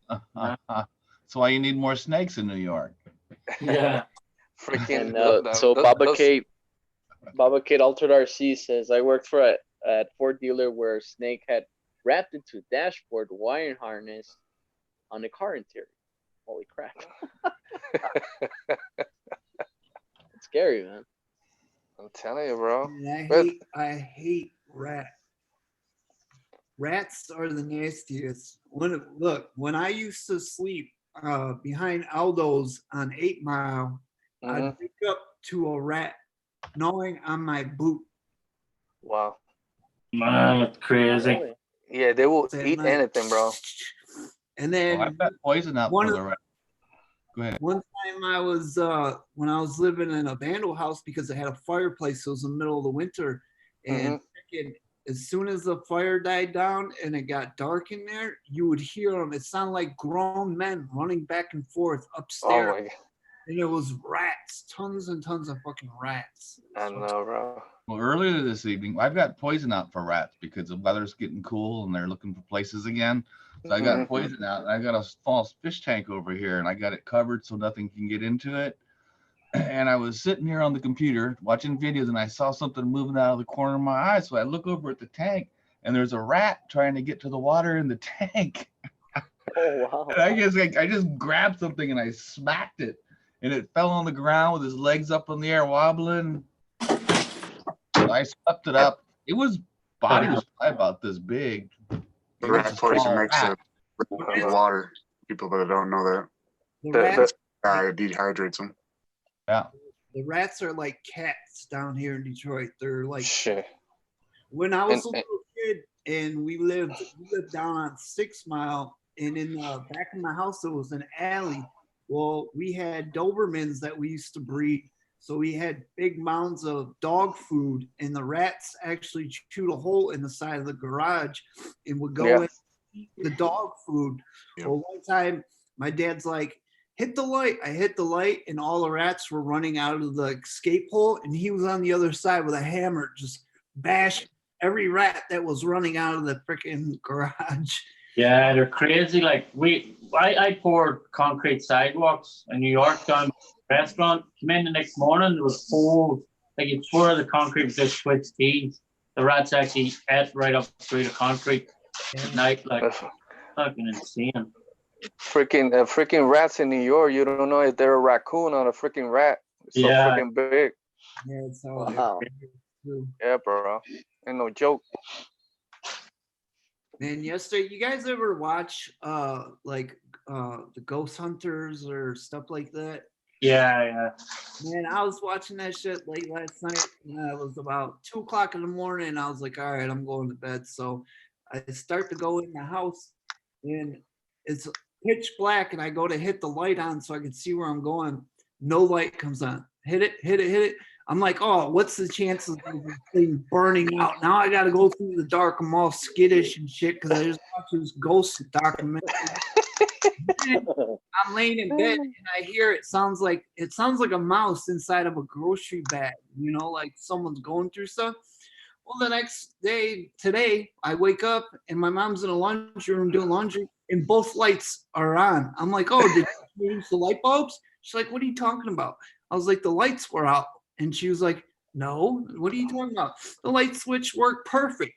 That's why you need more snakes in New York. Yeah. Freaking. And so Baba Kate Altered RC says, I worked for at Ford dealer where a snake had wrapped into dashboard wiring harness on the car interior. Holy crap. It's scary, man. I'm telling you, bro. And I hate rats. Rats are the nastiest. When I used to sleep behind Aldo's on 8 Mile, I'd Mhm. wake up to a rat gnawing on my boot. Wow. Man, that's crazy. Really? Yeah, they will At eat night. anything, bro. And Well, then I've got poison out one for of- the rat. Go ahead. one time I was when I was living in a vandal house because it had a fireplace. So it was in the middle of the winter, and freaking, as soon as the fire died down and it got dark in there, you would hear them. It sounded like grown men running back and forth Oh upstairs, my god. and it was rats, tons and tons of fucking rats. I know, bro. Well, earlier this evening, I've got poison out for rats because the weather's getting cool and they're looking for places again. So I got Mhm. poison out, and I got a small fish tank over here, and I got it covered so nothing can get into it. And I was sitting here on the computer watching videos, and I saw something moving out of the corner of my eye. So I look over at the tank, and there's a rat trying to get to the water in the tank. Oh, wow. And I just grabbed something and I smacked it, and it fell on the ground with his legs up in the air wobbling. So I swept it up. It was body was probably about this big. The It was rat a poison small makes rat. it in water. People that don't know that. The The- rats, It dehydrates them. Yeah. the rats are like cats down here in Detroit. They're like Shit. when I was And- a little kid and we lived down on 6 Mile, and in the back of my house there was an alley. Well, we had Dobermans that we used to breed, so we had big mounds of dog food, and the rats actually chewed a hole in the side of the garage and would go Yeah. and eat the dog food. Yeah. Well, one time my dad's like, hit the light. I hit the light, and all the rats were running out of the escape hole, and he was on the other side with a hammer, just bashing every rat that was running out of the freaking garage. Yeah, they're crazy. Like I poured concrete sidewalks in New York down at the restaurant. Came in the next morning, there was whole like you pour the concrete was just switched teeth. The rats actually ate right up through the concrete at night, like That's fucking insane. freaking rats in New York. You don't know if they're a raccoon or a freaking rat. It's so Yeah. freaking big. Yeah, it's how Wow. they're- Yeah, bro. Ain't no joke. Man, yesterday, you guys ever watch the Ghost Hunters or stuff like that? Yeah. Man, I was watching that shit late last night, and it was about 2 o'clock in the morning, and I was like, all right, I'm going to bed. So I start to go in the house, and it's pitch black, and I go to hit the light on so I can see where I'm going. No light comes on. Hit it. I'm like, oh, what's the chances of this thing burning out? Now I got to go through the dark. I'm all skittish and shit because I just watched this ghost documentary. I'm laying in bed and I hear it sounds like a mouse inside of a grocery bag, like someone's going through stuff. Well, the next day, today, I wake up and my mom's in a laundry room doing laundry and both lights are on. I'm like, oh, did you use the light bulbs? She's like, what are you talking about? I was like, the lights were out. And she was like, no, what are you talking about? The light switch worked perfect.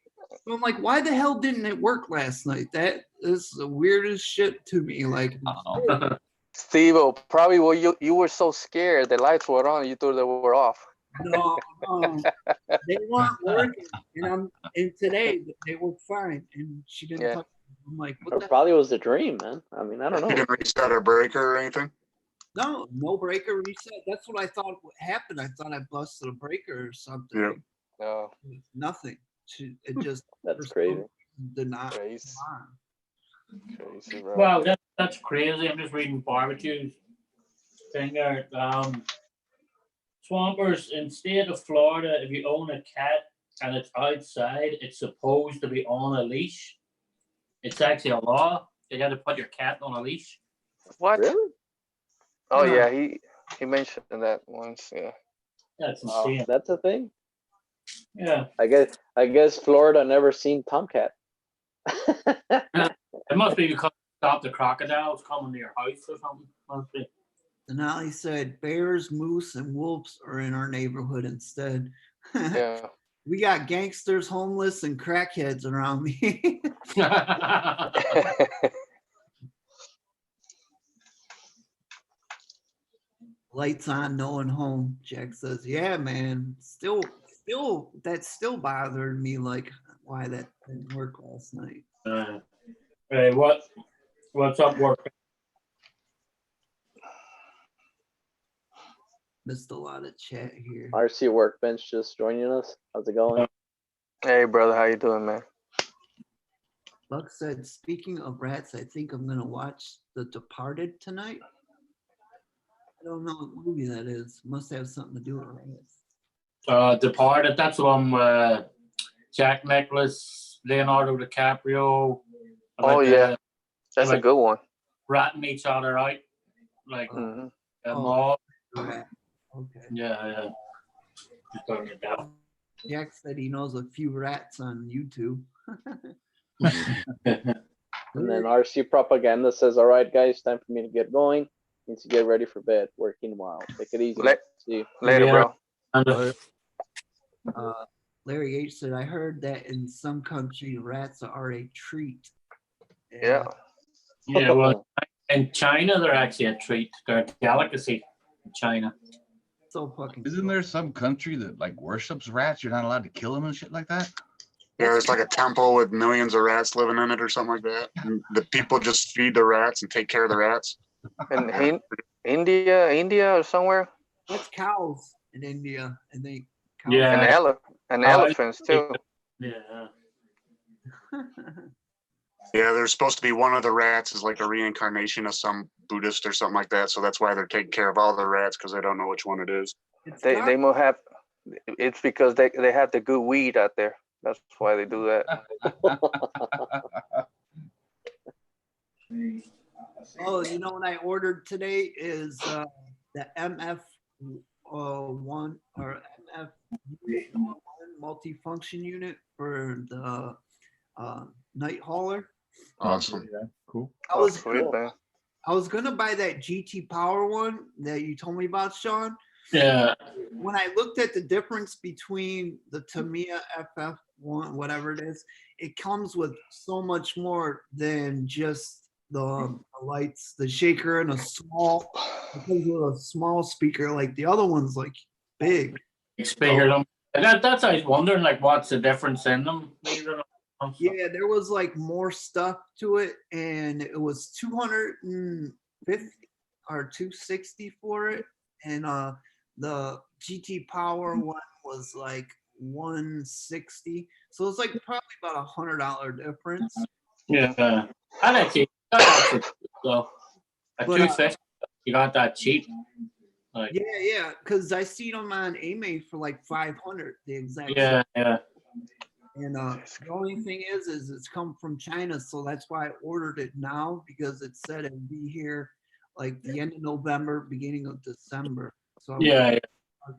So I'm like, why the hell didn't it work last night? That is the weirdest shit to me. Like, Steve, probably you were so scared the lights were on, you thought they were off. no, they weren't working. And today they were fine. And she didn't Yeah. touch them. I'm like, Or what the probably it was a dream, man. I mean, I don't You know. didn't reset a breaker or anything? No breaker reset. That's what I thought happened. I thought I busted a breaker or something. Yeah. No. Nothing. It just That's for some crazy. reason did not come Crazy. on. Crazy, bro. Wow, that's crazy. I'm just reading barbecues thing there. Swampers, in state of Florida, if you own a cat and it's outside, it's supposed to be on a leash. It's actually a law. You got to put your cat on a leash. What? Really? Oh Yeah. yeah, he mentioned that once. Yeah. That's Wow. insane. That's a thing. Yeah. I guess Florida never seen Tomcat. It must be because stop the crocodiles coming to your house or something. Must be. Denali said bears, moose, and wolves are in our neighborhood instead. Yeah. We got gangsters, homeless, and crackheads around me. Lights on, no one home. Jack says, "Yeah, man. Still, that still bothered me. Like why that didn't work last night." Hey, what's up, work? Missed a lot of chat here. RC Workbench just joining us. How's it going? Hey brother, how you doing, man? Buck said, "Speaking of rats, I think I'm gonna watch The Departed tonight." I don't know what movie that is. Must have something to do with rats. Departed. That's the one where Jack Nicklaus, Leonardo DiCaprio. Oh yeah, that's a like- good one. Ratting each other out, like Mhm. all. Rat. Okay. Yeah. Just talking about Jack said he knows a few rats on YouTube. that. And then RC Propaganda says, "All right, guys, time for me to get going. Need to get ready for bed. Working while. Take it easy. Let- See you." Later, Yeah. bro. Larry H said, "I heard that in some country rats are a treat." Yeah. Yeah, well, in China, they're actually a treat. They're a delicacy in China. So fucking. Isn't cool. there some country that like worships rats? You're not allowed to kill them and shit like that? Yeah, there's like a temple with millions of rats living in it or something like that. And the people just feed the rats and take care of the rats. And India or somewhere, That's cows in India, I think. Cows. Yeah. and elephants too. Yeah. Yeah, there's supposed to be one of the rats is like a reincarnation of some Buddhist or something like that. So that's why they're taking care of all the rats because they don't know which one it is. It's They got- they will have. It's because they have the good weed out there. That's why they do that. Oh, you know what I ordered today is the MF one or MF multifunction unit for the night hauler. Awesome. Yeah, cool. I Oh, was sweet, man. gonna buy that GT Power one that you told me about, Sean. Yeah. When I looked at the difference between the Tamiya FF1, whatever it is, it comes with so much more than just the lights, the shaker, and a small. It comes with a small speaker, like the other one's like big. Speaker them. That's I was wondering, like, what's the difference in them? Yeah, there was like more stuff to it, and it was 250 or 260 for it, and the GT Power one was like 160. So it's like probably about $100 difference. Yeah. That's actually so at But, 250, you got that cheap. Like, Yeah, because I see them on AMA for like 500, the exact yeah. And the only thing is it's come from China, so that's why I ordered it now because it said it'd be here like the end of November, beginning of December. So Yeah. Let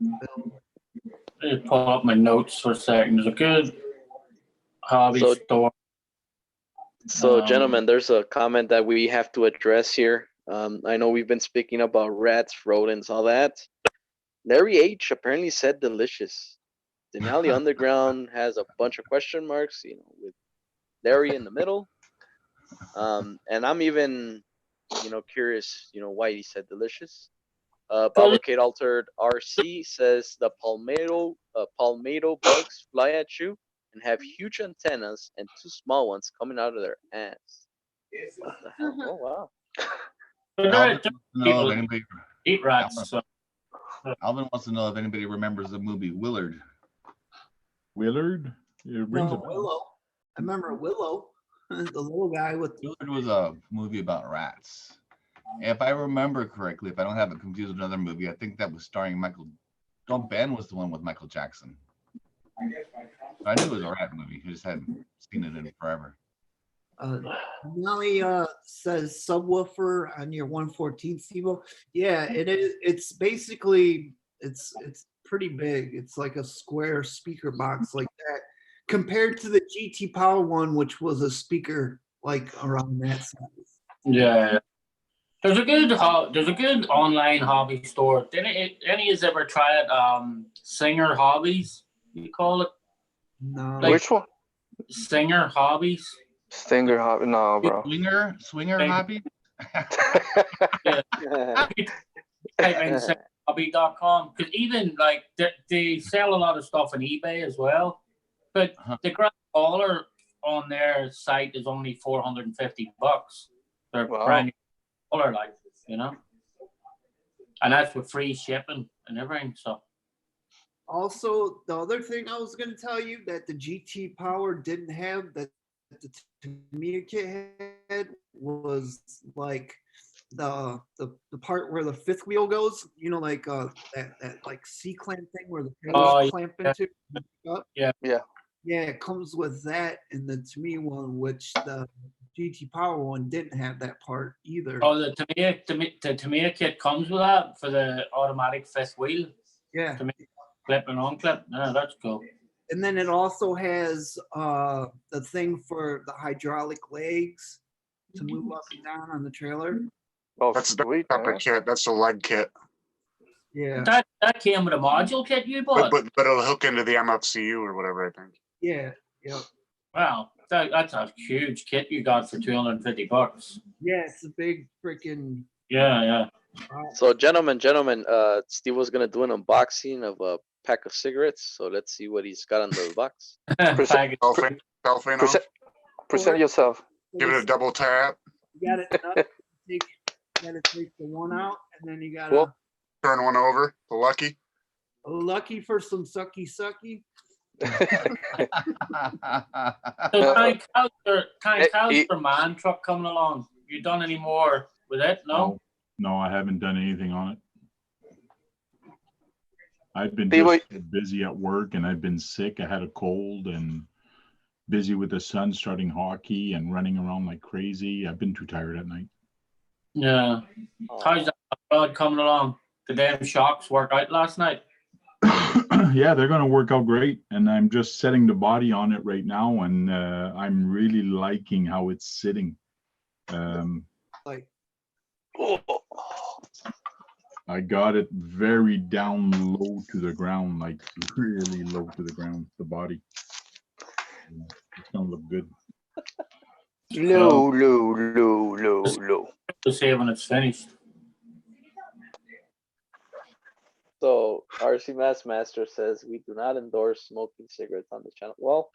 me pull up my notes for a second. There's a good hobby So- store. So, gentlemen, there's a comment that we have to address here. I know we've been speaking about rats, rodents, all that. Larry H apparently said delicious. Denali Underground has a bunch of question marks, with Larry in the middle. And I'm even, curious, why he said delicious. Fabricate Altered RC says the palmetto bugs fly at you and have huge antennas and two small ones coming out of their ass. What the hell? Oh wow. But Alvin they're wants to know if anybody, eat rats. So. Alvin wants to know if anybody remembers the movie Willard. Willard? It rings a No, bell. Willow. I remember Willow, the little guy with. Willard was a movie about rats. If I remember correctly, if I don't have it confused with another movie, I think that was starring Michael. Don't Ben was the one with Michael Jackson. I knew it was a rat movie. I just hadn't seen it in forever. Nelly says subwoofer on your 114 Stevo. Yeah, it is. It's basically it's pretty big. It's like a square speaker box like that, compared to the GT Power one, which was a speaker like around that size. Yeah. There's a good online hobby store. Did any of you ever try it? Singer Hobbies, you call it? No, Like- Which one? Singer Hobbies. Stinger hobby? No, bro. Swinger Hey. hobby. Type in singerhobby.com, because even like they sell a lot of stuff on eBay as well. But the grand collar on their site is only $450. They're Wow. brand new collar, like, you know, and that's with free shipping and everything. So also, the other thing I was going to tell you that the GT Power didn't have that the Tamiya kit had was like the part where the fifth wheel goes. You know, like that like C clamp thing where the pedals clamp into. Yeah. Yeah, it comes with that in the Tamiya one, which the GT Power one didn't have that part either. oh, the Tamiya kit comes with that for the automatic fifth wheel. Yeah. Clip and unclip. No, that's cool. And then it also has the thing for the hydraulic legs to move up and down on the trailer. Oh, That's the sweet, upper man. kit. That's the leg kit. Yeah. That came with a module kit you bought. But it'll hook into the MFCU or whatever, I think. Yeah. Yeah. Wow, that's a huge kit you got for $250. Yeah, it's a big freaking. Yeah. So gentlemen, Steve was gonna do an unboxing of a pack of cigarettes. So let's see what he's got on the box. Package. Cellophane off. Present yourself. Give it a double tap. You got it. You gotta take the one out, and then you gotta. Well- Turn one over. The lucky. Lucky for some sucky. So how's your man truck coming along? You done any more with it? No. No, I haven't done anything on it. I've been Steve, just busy at work, and I've been sick. I had a cold and busy with the son starting hockey and running around like crazy. I've been too tired at night. Yeah. How's that rod coming along? The damn shocks work out last night. Yeah, they're going to work out great, and I'm just setting the body on it right now, and I'm really liking how it's sitting. Like, I got it very down low to the ground, like really low to the ground, the body. It's going to look good. Low. To say when it's finished. So RC Master says we do not endorse smoking cigarettes on this channel. Well,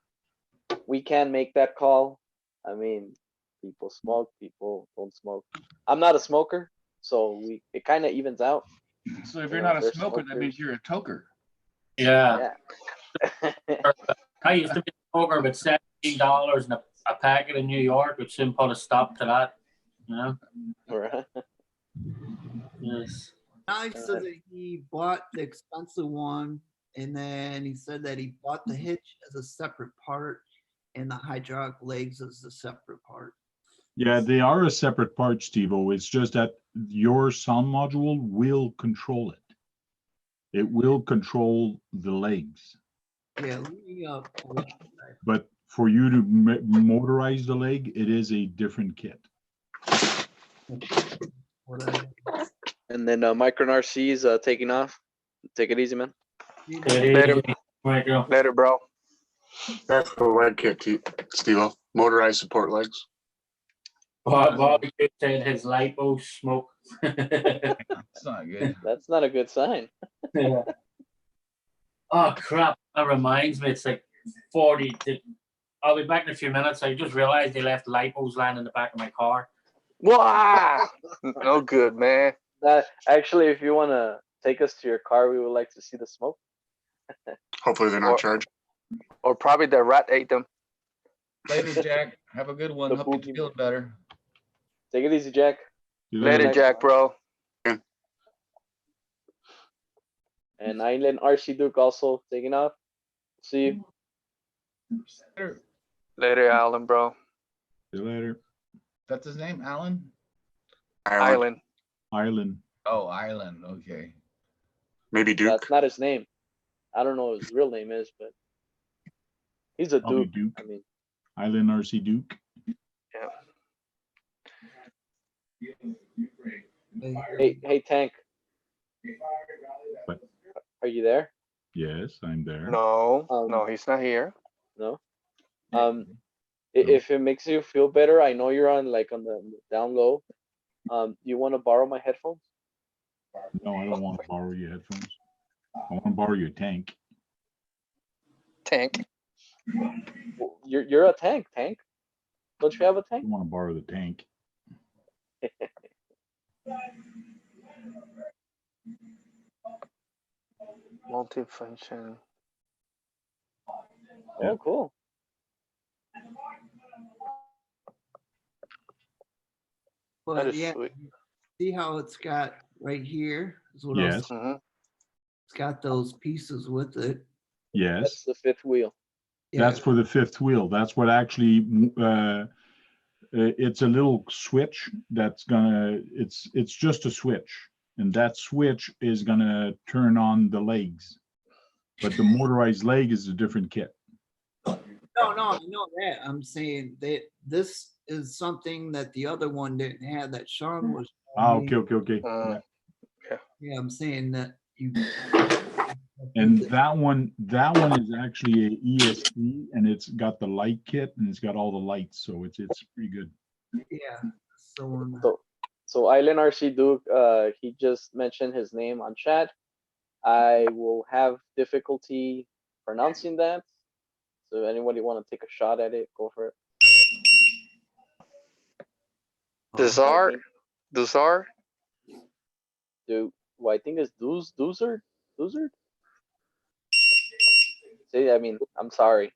we can make that call. I mean, people smoke, people don't smoke. I'm not a smoker, so it kind of evens out. So if You you're know, not a there's smoker, that smokers. means you're a toker. Yeah. Yeah. I used to be a smoker, but $17 in a packet in New York would soon put a stop to that. You know? Right. Yes. Alex said that he bought the expensive one, and then he said that he bought the hitch as a separate part, and the hydraulic legs as a separate part. Yeah, they are a separate part, Steve-O. It's just that your sound module will control it. It will control the legs. Yeah, let me But for you to motorize the leg, it is a different kit. And then Micron RC is taking off. Take it easy, man. Later. Right, girl. Later, bro. That's the leg kit, Steve. Motorized support legs. Bobby said his lipo smoke. It's not good. That's not a good sign. Yeah. Oh crap! That reminds me. It's like 40. I'll be back in a few minutes. I just realized they left lipos lying in the back of my car. Wow. No good, man. Actually, if you want to take us to your car, we would like to see the smoke. Hopefully they're not charged. Or probably the rat ate them. Later, Jack. Have a good one. The Hope you boogie- feel better. Take it easy, Jack. See you Later, Jack, bro. And Island RC Duke also taking off. See you. Later. Later, Alan, bro. See you later. That's his name, Alan? Island. Island. Oh, Island. Okay. Maybe Duke. That's not his name. I don't know what his real name is, but he's a Probably Duke. Duke. I mean, Island RC Duke. hey, Tank. What? Are you there? Yes, I'm there. No, Um, no, he's not here. No. If it makes you feel better, I know you're on the down low. You want to borrow my headphones? No, I don't want to borrow your headphones. I want to borrow your tank. Tank. Well, you're a tank. Tank. Don't you have a I tank? want to borrow the tank. Multifunction. Yeah. Oh, cool. That But is yeah, sweet. see how it's got right here? Is what I was- Yes. Mhm. It's got those pieces with it. That's Yes. the fifth wheel. That's Yeah. for the fifth wheel. That's what actually, it's a little switch that's gonna, it's just a switch. And that switch is gonna turn on the legs. But the motorized leg is a different kit. No, I know that. I'm saying that this is something that the other one didn't have, that Sean was. Ah, showing me. okay. Uh, Yeah. Yeah, I'm saying that you. And that one is actually a ESC, and it's got the light kit and it's got all the lights, so it's pretty good. Yeah. So So Island RC Duke, he just mentioned his name on chat. I will have difficulty pronouncing that. So anybody want to take a shot at it, go for it. Duzar. Duzar. Dude, well, I think it's Doozard. See, I mean, I'm sorry.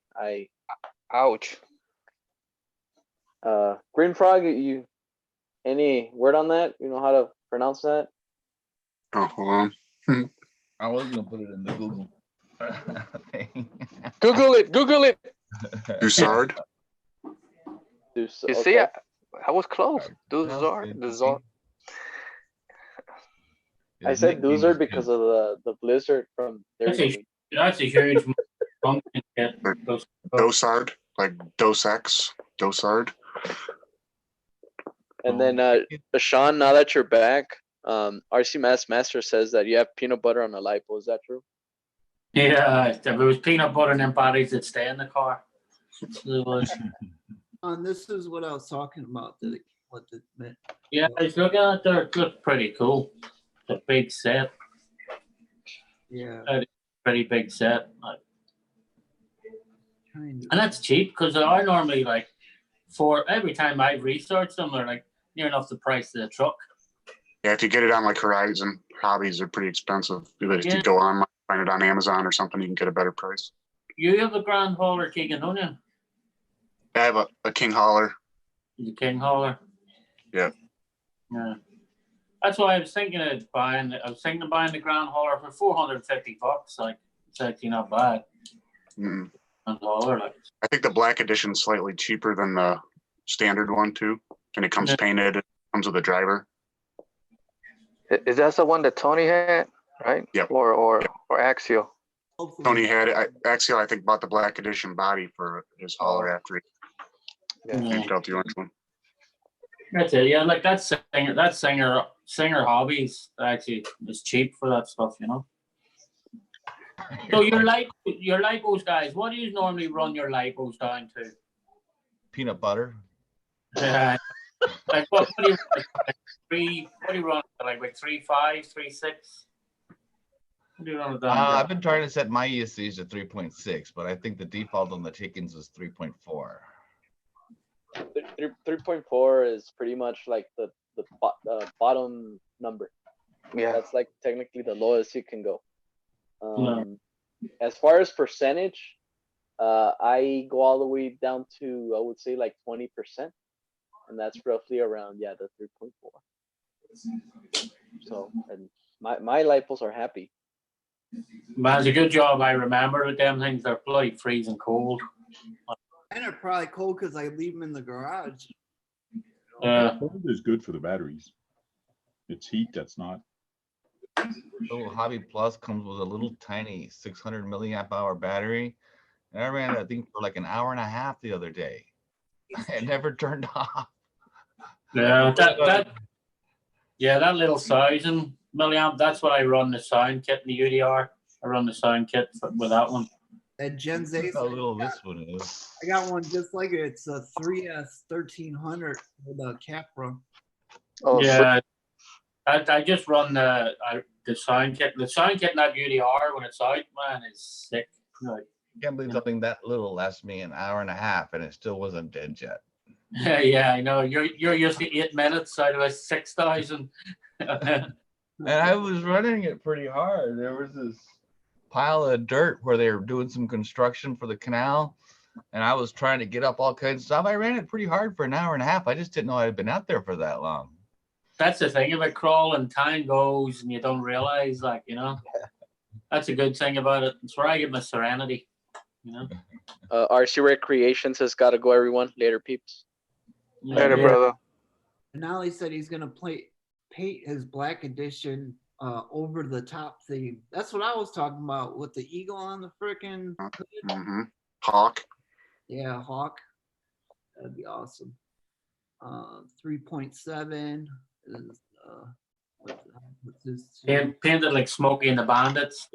Ouch. Green Frog, you any word on that? You know how to pronounce that? Oh, hold on. I was gonna put it in the Google thing. Google it. Dusard. You see, Okay. I was close. Duzar. I said Doozard because of the blizzard from That's Dairy a, Queen. that's a huge function kit. Dosard. Like Dos Ex. Dosard. And then Sean, now that you're back, RC Master says that you have peanut butter on the lipo. Is that true? Yeah, if it was peanut butter and them patties that stay in the car. It was. this is what I was talking about. What it meant. Yeah, I was looking at there. It looked pretty cool. The big set, Yeah. pretty big set. Like, Kind of. and that's cheap because they are normally like, for every time I've researched them, they're like near enough the price of the truck. Yeah, if you get it on like Horizon Hobbies, they're pretty expensive. But if Yeah. you go on, find it on Amazon or something, you can get a better price. You have a Grand Hauler, Keegan, don't you? I have a King Hauler. The King Hauler. Yeah. Yeah. That's why I was thinking of buying. I was thinking of buying the Grand Hauler for $450. Like, it's actually not bad. Mm. Grand Hauler, like. I think the black edition's slightly cheaper than the standard one too, and it comes Yeah. painted. It comes with a driver. Is that the one that Tony had, right? Yep. Or Axial. Hopefully. Tony had it. Axial, I think, bought the black edition body for his hauler after he Yeah. picked out the orange one. That's it. Yeah, like that singer hobbies actually is cheap for that stuff, you know. So your lipos, guys, what do you normally run your lipos down to? Peanut butter. Like what do you what do you run like 3.5, 3.6? What do you run it down to? I've been trying to set my ESCs to 3.6, but I think the default on the Chickens is 3.4. 3.4 is pretty much like the bottom number. Yeah. That's like technically the lowest you can go. As far as percentage, I go all the way down to, I would say, like 20%, and that's roughly around, yeah, the 3.4. So, and my lipos are happy. Man, it's a good job. I remember with them things. They're bloody freezing cold. And they're probably cold because I leave them in the garage. Cold is good for the batteries. It's heat that's not. Little Hobby Plus comes with a little tiny 600 milliamp hour battery. And I ran that thing for like an hour and a half the other day. It never turned off. Yeah, that little 1,000 milliamp. That's what I run the sound kit in the UDR. I run the sound kit with that one. That Gen Z. How little this one is. I got one just like it. It's a 3S 1300 with a Capra. Oh, Yeah, I just run the sound kit. The sound kit in that UDR when it's out, man, is sick. Like, I can't believe something that little lasts me an hour and a half and it still wasn't dead yet. yeah, I know. You're used to 8 minutes out of a 6,000. And I was running it pretty hard. There was this pile of dirt where they were doing some construction for the canal. And I was trying to get up all kinds of stuff. I ran it pretty hard for an hour and a half. I just didn't know I'd been out there for that long. That's the thing about crawling. Time goes and you don't realize, like, you know. That's a good thing about it. It's where I get my serenity, you know. RC Recreations has got to go, everyone. Later, peeps. Later, brother. Denali said he's gonna paint his Black Edition over the top theme. That's what I was talking about with the eagle on the frickin' Mm-hmm. Hawk. Yeah, Hawk. That'd be awesome. 3.7 is what's this? Painted like Smokey and the Bandits.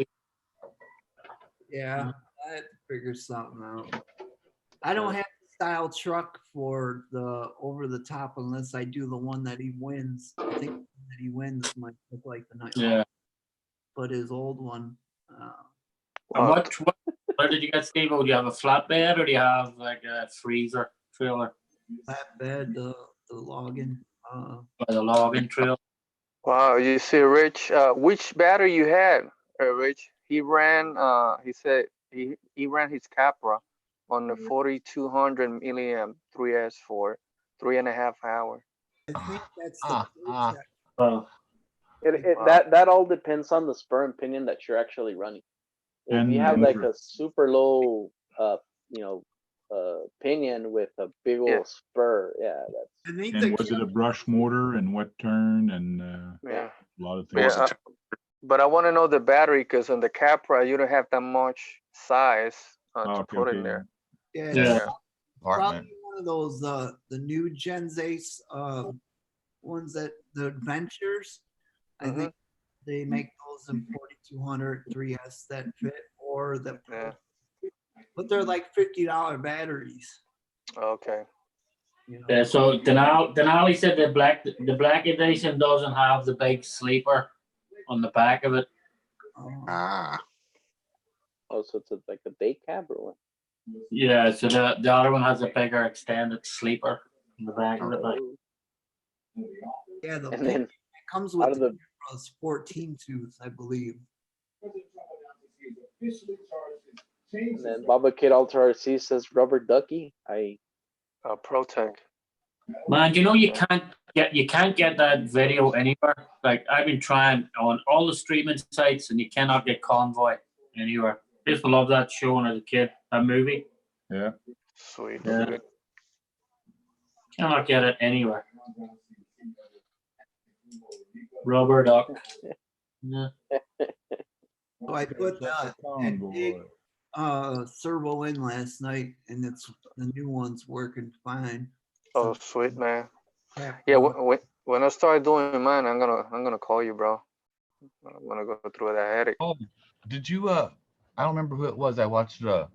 Yeah, I had to figure something out. I don't have the style truck for the over the top unless I do the one that he wins. I think that he wins might look like the night. Yeah. But his old one. And what did you get, Steve? Do you have a flatbed or do you have like a freezer trailer? Flatbed, the login. The login trail. Wow, you see, Rich, which battery you had, Rich? He ran, he said he ran his Capra on the 4,200 milliamp 3S for 3.5 hours. I think that's the Oh, That all depends on the spur and pinion that you're actually running. If you have like a super low, pinion with a big old spur, yeah, that's. I think And was it a brush motor and wet turn and Yeah. a lot of things? Yeah, but I want to know the battery because on the Capra you don't have that much size to put in there. Yeah. Yeah. Probably one of those the new Gen Ace ones that the Adventures. I think they make those in 4,200 3S that fit, or the but they're like $50 batteries. Okay. You know? Yeah, so Denali said the black edition doesn't have the big sleeper on the back of it. Ah. Oh, so it's like a day cab or what? Yeah, so the other one has a bigger extended sleeper on the back of it. Like. Yeah, And then it comes with out of the 14 tooth, I believe. and then Baba Kid Alter RC says rubber ducky. ProTech. Man, you know you can't get that video anywhere. Like I've been trying on all the streaming sites, and you cannot get Convoy anywhere. I used to love that show when I was a kid. That movie. Yeah. Sweet. Yeah. Cannot get it anywhere. Rubber duck. Yeah. So I put that big servo in last night, and the new one's working fine. Oh, sweet, man. Yeah, when I start doing mine, I'm gonna call you, bro. I'm gonna go through that headache. Oh, did you? I don't remember who it was. I watched a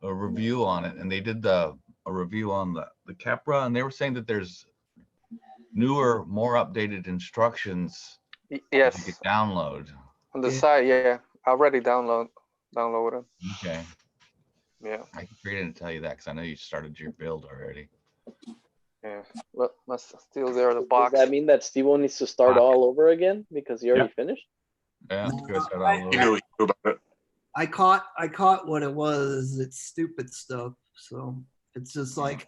review on it, and they did a review on the Capra, and they were saying that there's newer, more updated instructions. Yes. You could download On the side, yeah. I already download it. Okay. Yeah. I didn't tell you that because I know you started your build already. Yeah. Well, must still there the box. Does that mean that Steve needs to start all over again because he already finished? Yeah. He knew about it. I caught what it was. It's stupid stuff. So it's just like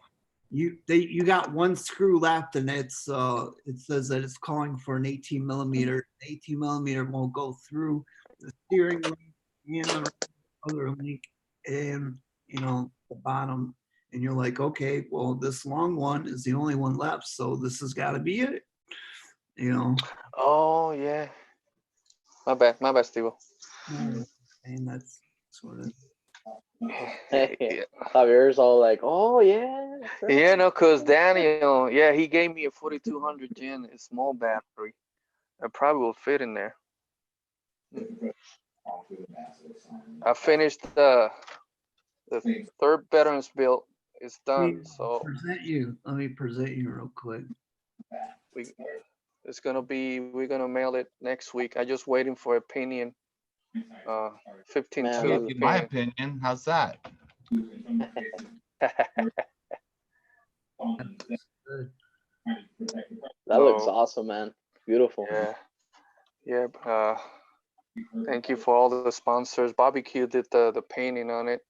you got one screw left, and it says that it's calling for an 18 millimeter. 18 millimeter won't go through the steering link and the other link, and the bottom. And you're like, okay, well, this long one is the only one left, so this has got to be it. Oh yeah. My bad, Steve. And that's sort of. Yeah. Javier's all like, oh yeah. Yeah, no, cause Daniel, yeah, he gave me a 4200 Gen, a small battery. It probably will fit in there. I finished the third veterans build. It's done, so Let me present you real quick. we're gonna mail it next week. I just waiting for opinion. 15-2 In my opinion, how's that? That looks awesome, man. Beautiful. Yeah. Thank you for all the sponsors. Barbecue did the painting on it.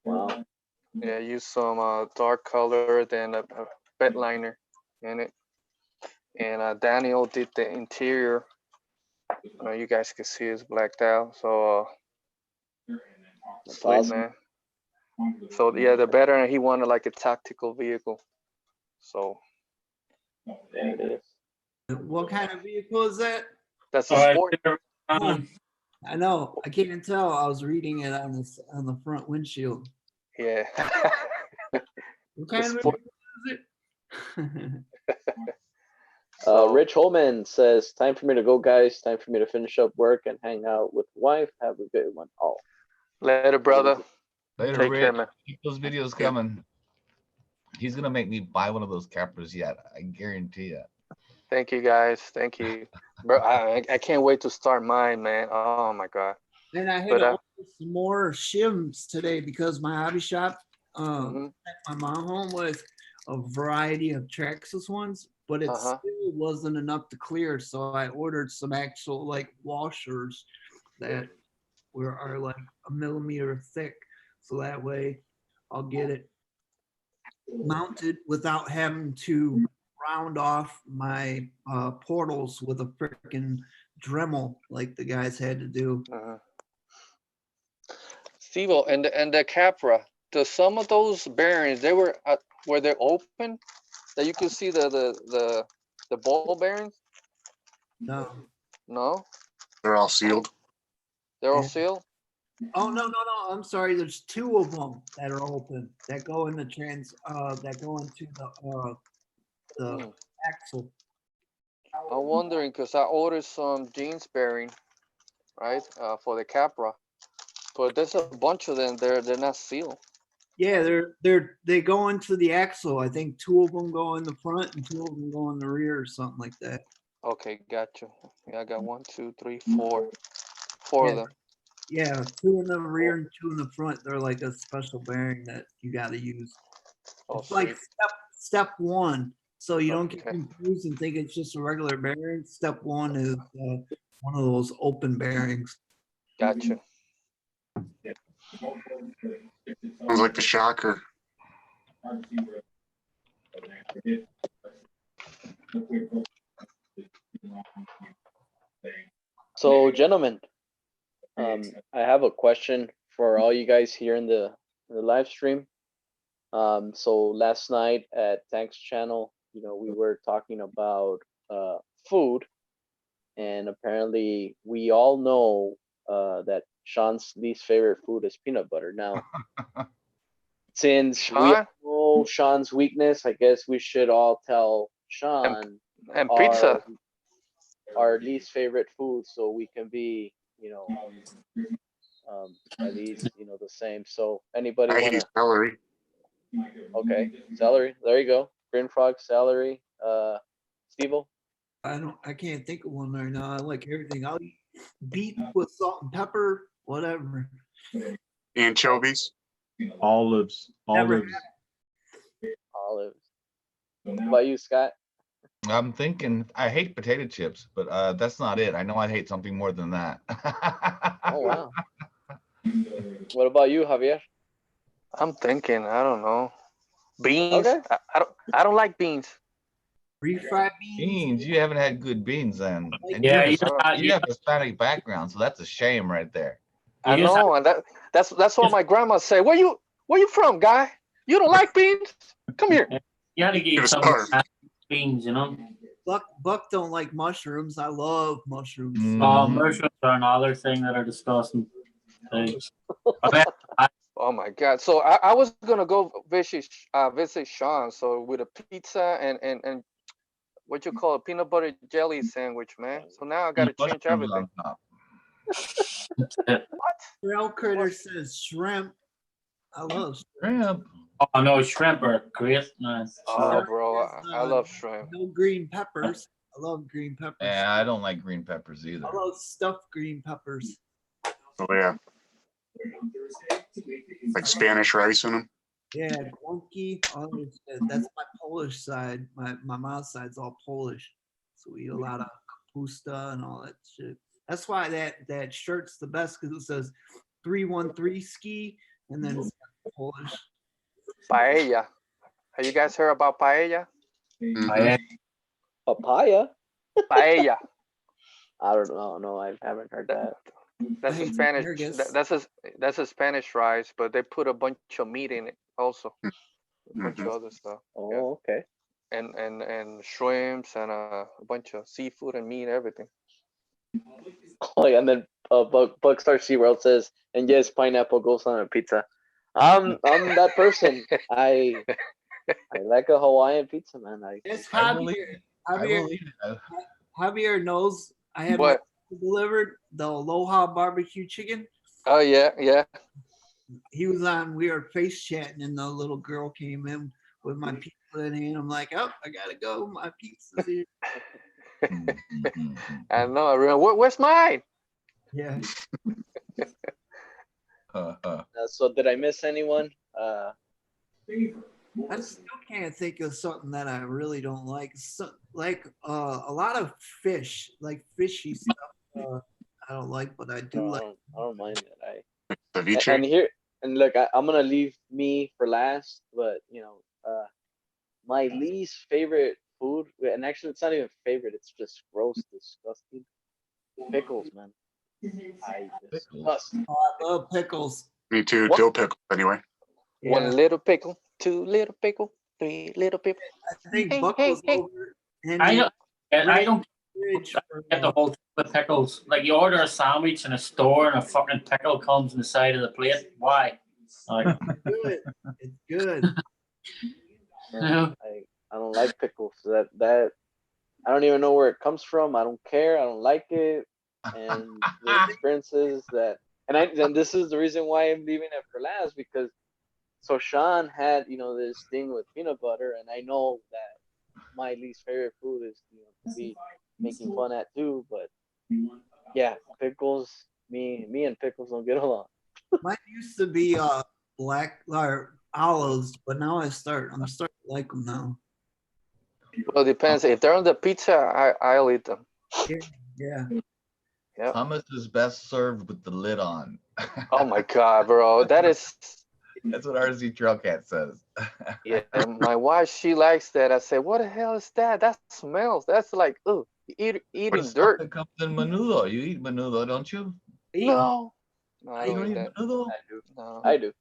Wow. Yeah, used some dark color, then a bed liner in it. And Daniel did the interior. You guys can see it's blacked out. So sweet, awesome. man. So yeah, the veteran, he wanted like a tactical vehicle. So there it is. What kind of vehicle is that? That's a sport. I know. I can't tell. I was reading it on the front windshield. Yeah. What kind of vehicle is it? Rich Holman says, time for me to go, guys. Time for me to finish up work and hang out with wife. Have a good one. Oh. Later, brother. Later, Take Rich. care, man. Keep those videos coming. He's gonna make me buy one of those Capras yet. I guarantee it. Thank you, guys. Thank you. Bro, I can't wait to start mine, man. Oh my god. And I had to order some more shims today because my hobby shop sent my mom home with a variety of Traxxas ones, but it still wasn't enough to clear. So I ordered some actual like washers that are like a millimeter thick. So that way I'll get it mounted without having to round off my portals with a freaking Dremel like the guys had to do. Steve, and the Capra, some of those bearings, they were they open that you could see the ball bearings? No. They're all sealed. They're all sealed? Oh no. I'm sorry. There's two of them that are open that go in the that go into the axle. I'm wondering because I ordered some jeans bearing, right, for the Capra, but there's a bunch of them. They're not sealed. Yeah, they go into the axle. I think two of them go in the front and two of them go in the rear or something like that. Okay, gotcha. Yeah, I got 1, 2, 3, 4 of them. Yeah, two in the rear and two in the front. They're like a special bearing that you got to use. It's like step one, so you don't get confused and think it's just a regular bearing. Step one is one of those open bearings. Gotcha. Sounds like the shocker. So, gentlemen, I have a question for all you guys here in the live stream. So last night at Tank's channel, we were talking about food, and apparently we all know that Sean's least favorite food is peanut butter. Now, since we all know Sean's weakness, I guess we should all tell Sean and pizza our least favorite food, so we can be, at least the same. So anybody I hate celery. Okay, celery. There you go. Green frog, celery. Steve-O? I can't think of one right now. I like everything. I'll eat beef with salt and pepper, whatever. Anchovies. Olives. Olives. What about you, Scott? I'm thinking I hate potato chips, but that's not it. I know I hate something more than that. Oh wow. What about you, Javier? I'm thinking, I don't know. Beans. Okay. I don't like beans. Refried beans. Beans, you haven't had good beans then. And Yeah, you have Hispanic background, so that's a shame right there. I You just know, and that's what my grandma say. Where you from, guy? You don't like beans? Come here. you had to Give get us some starve. beans, you know. Buck don't like mushrooms. I love mushrooms. Mhm. Mushrooms are another thing that are disgusting. Oh my God! So I was gonna go visit Sean. So with a pizza and what you call a peanut butter jelly sandwich, man. So now I gotta change Mushrooms everything. on top. What? Trail Critter says shrimp. I love shrimp. Shrimp. Oh no, shrimp are great. Nice. Oh, bro, Shrimp is, I love shrimp. no green peppers. I love green peppers. Yeah, I don't like green peppers either. I love stuffed green peppers. Oh yeah, like Spanish rice in them. Yeah, Glunky. That's my Polish side. My mom's side's all Polish, so we eat a lot of kapusta and all that shit. That's why that shirt's the best because it says 313 ski and then it's Polish. Paella. Have you guys heard about paella? Mhm. Papaya? Paella. I don't know. No, I haven't heard that. That's a Spanish. That's a Spanish rice, but they put a bunch of meat in it also. A bunch of other stuff. Yeah. Oh, okay. And shrimps and a bunch of seafood and meat, everything. Oh, yeah, and then Buckstar SeaWorld says, and yes, pineapple goes on a pizza. I'm that person. I like a Hawaiian pizza, man. It's I believe Javier. it. I believe it. Javier knows I had What? my delivered the Aloha barbecue chicken. Oh yeah. He was on. We were face chatting, and the little girl came in with my pizza in hand. I'm like, oh, I gotta go. My pizza's here. Mhm. I know. I remember. Where's mine? Yeah. So did I miss anyone? I still can't think of something that I really don't like. A lot of fish, like fishy stuff. I don't like, but I do like. I don't mind it. Ceviche. And here, and look, I'm gonna leave me for last, but my least favorite food, and actually it's not even favorite, it's just gross, disgusting. Pickles, man. I disgust. Oh, I love pickles. Me too. What? Dill pickle. Anyway. Yeah. 1 little pickle, 2 little pickle, 3 little pickle. I think Hey, Buck hey, was hey. over. And I don't fridge for, get the whole thing with pickles. Like you order a sandwich in a store and a fucking pickle comes on the side of the plate. Why? Like, good. It's good. Yeah. I don't like pickles. That I don't even know where it comes from. I don't care. I don't like it. And the experiences that, and this is the reason why I'm leaving it for last, because so Sean had this thing with peanut butter, and I know that my least favorite food is to be making fun at too. But yeah, pickles. Me and pickles don't get along. Mine used to be black or olives, but now I'm starting to like them now. Well, it depends. If they're on the pizza, I'll eat them. Yeah. Yep. Hummus is best served with the lid on. Oh my God, bro. That is. That's what RZ Trailcat says. Yeah, my wife, she likes that. I said, what the hell is that? That smells. That's like, oh, eating Stuff dirt. that comes in menudo. You eat menudo, don't you? No. No, I You don't don't eat eat that. menudo? No. I do.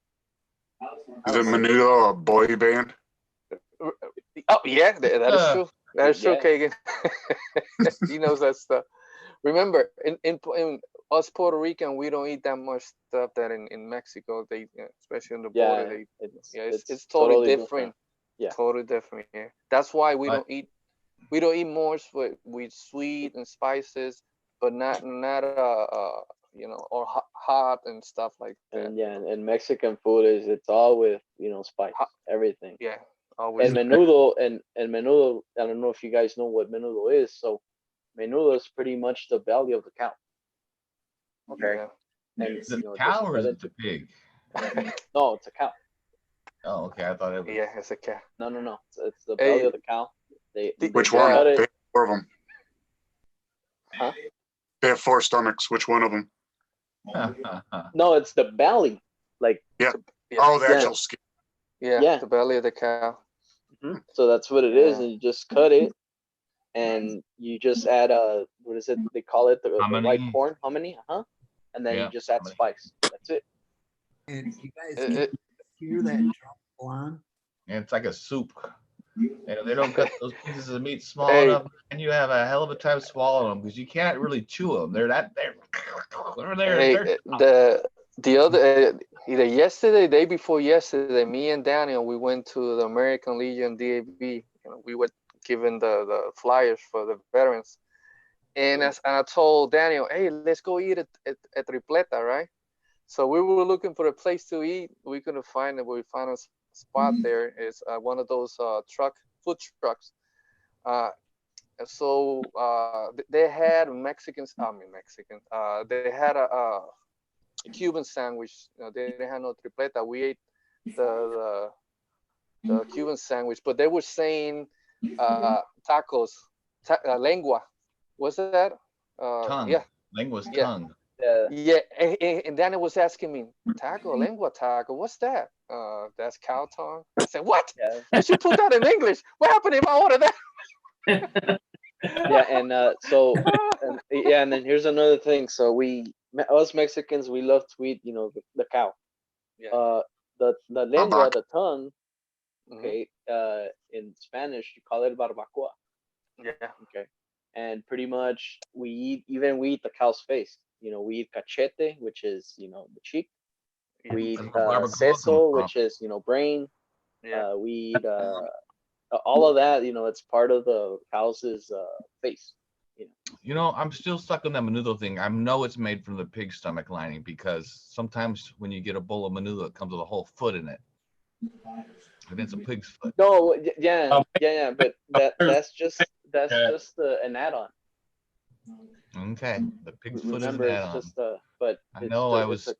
Is it Menudo a boy band? Oh, yeah, that is true. That is true, Yeah. Kagan. He knows that stuff. Remember, in us Puerto Rican, we don't eat that much stuff that in Mexico, they, especially on the border, they, it's totally different. Yeah. Totally different. Yeah. That's why we Right. don't eat more with sweet and spices, but not or hot and stuff like that. And yeah, and Mexican food it's all with spice, everything. Yeah, always. And menudo and menudo. I don't know if you guys know what menudo is. So menudo is pretty much the belly of the cow. Okay. Yeah. And Is it a cow or is it the pig? No, it's a cow. Oh, okay. I thought it was. Yeah, it's a cat. No. It's the belly Hey. of the cow. They Which cut one? it- They have 4 of them. Huh? They have 4 stomachs. Which one of them? No, it's the belly. Like, Yeah. Yeah. Oh, the Yeah. actual skin. Yeah. The belly of the cow. so that's what it is, Yeah. and you just cut it, and you just add what is it? They call it the white Hominy. corn, hominy, and then Yeah, you just add hominy. spice. That's it. And you guys It- can it- hear that drum blonde? And it's like a soup. And if they don't cut those pieces of meat small Hey. enough, and you have a hell of a time swallowing them because you can't really chew them. They're Hey, the other either yesterday, day before yesterday, me and Daniel, we went to the American Legion DAB. We were given the flyers for the veterans, and I told Daniel, hey, let's go eat at Tripleta, right? So we were looking for a place to eat. We couldn't find it, but we found a spot there. It's one of those food trucks. So they had Mexicans. I mean Mexican. They had a Cuban sandwich. They didn't have no tripleta. We ate the Cuban sandwich, but they were saying tacos, lengua. What's that? tongue. Yeah. Lingua's Yeah. tongue. Yeah, and Daniel was asking me, taco, lengua taco, what's that? That's cow tongue. I said, what? Yeah. You should put that in English. What happened if I order that? Yeah, and and then here's another thing. So us Mexicans, we love to eat, the cow. Yeah. The lengua, the tongue. Okay. In Spanish, you call it barbacoa. Yeah. Okay. And pretty much we eat the cow's face. We eat cachete, which is the cheek. We eat That's where barbacoa seso, comes which is brain. Yeah. We eat all of that. It's part of the cow's face. I'm still stuck on that menudo thing. I know it's made from the pig stomach lining because sometimes when you get a bowl of menudo, it comes with a whole foot in it. And it's a pig's foot. No, yeah, but that's just an add-on. Okay, the pig's foot is an Remember, it's add-on. just but I know I was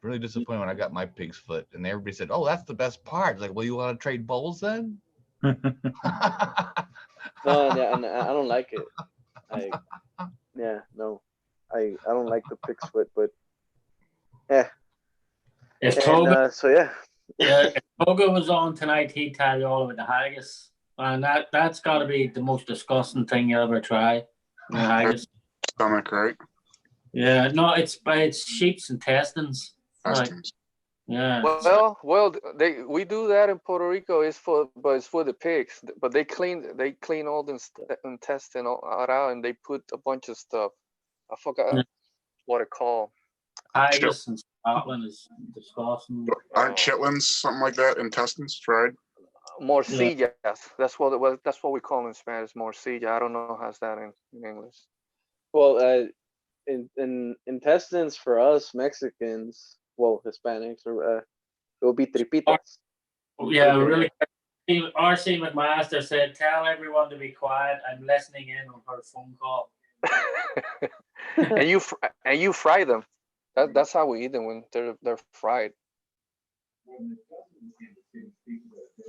really disappointed when I got my pig's foot, and everybody said, "Oh, that's the best part." It's like, well, you want to trade bowls then? No, and I don't like it. I don't like the pig's foot, but yeah. If Toga, So yeah. if Toga was on tonight, he'd tell you all about the haggis. And that's got to be the most disgusting thing you ever try. The haggis. Stomach, right? Yeah, no, it's sheep's intestines. Right. Intestines. Yeah. Well, we do that in Puerto Rico. It's for the pigs, but they clean all the intestine out, and they put a bunch of stuff. I forgot what it called. Haggis in Scotland is disgusting. Aren't chitlins something like that? Intestines fried? Morcillas. That's what we call in Spanish. Morcilla. I don't know how's that in English. Well, in intestines for us Mexicans, well, Hispanics, or it will be tripitas. Yeah, really. R.C. McMaster said, "Tell everyone to be quiet. I'm listening in on her phone call." and you fry them. That's how we eat them when they're fried.